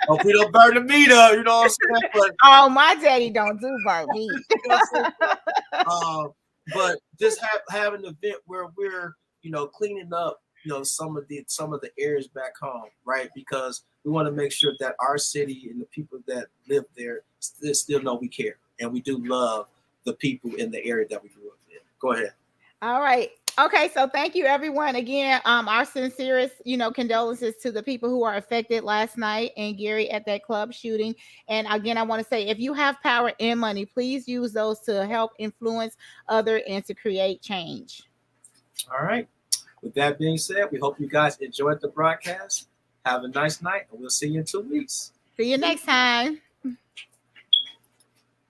Hope we don't burn the meat up, you know what I'm saying? But, oh, my daddy don't do burnt meat. But just have an event where we're, cleaning up, some of the areas back home, right? Because we want to make sure that our city and the people that live there still know we care and we do love the people in the area that we grew up in. Go ahead. All right. Okay, so thank you everyone again. Our sincerest, condolences to the people who are affected last night and Gary at that club shooting. And again, I want to say, if you have power and money, please use those to help influence others and to create change. All right. With that being said, we hope you guys enjoyed the broadcast. Have a nice night, and we'll see you in 2 weeks. See you next time.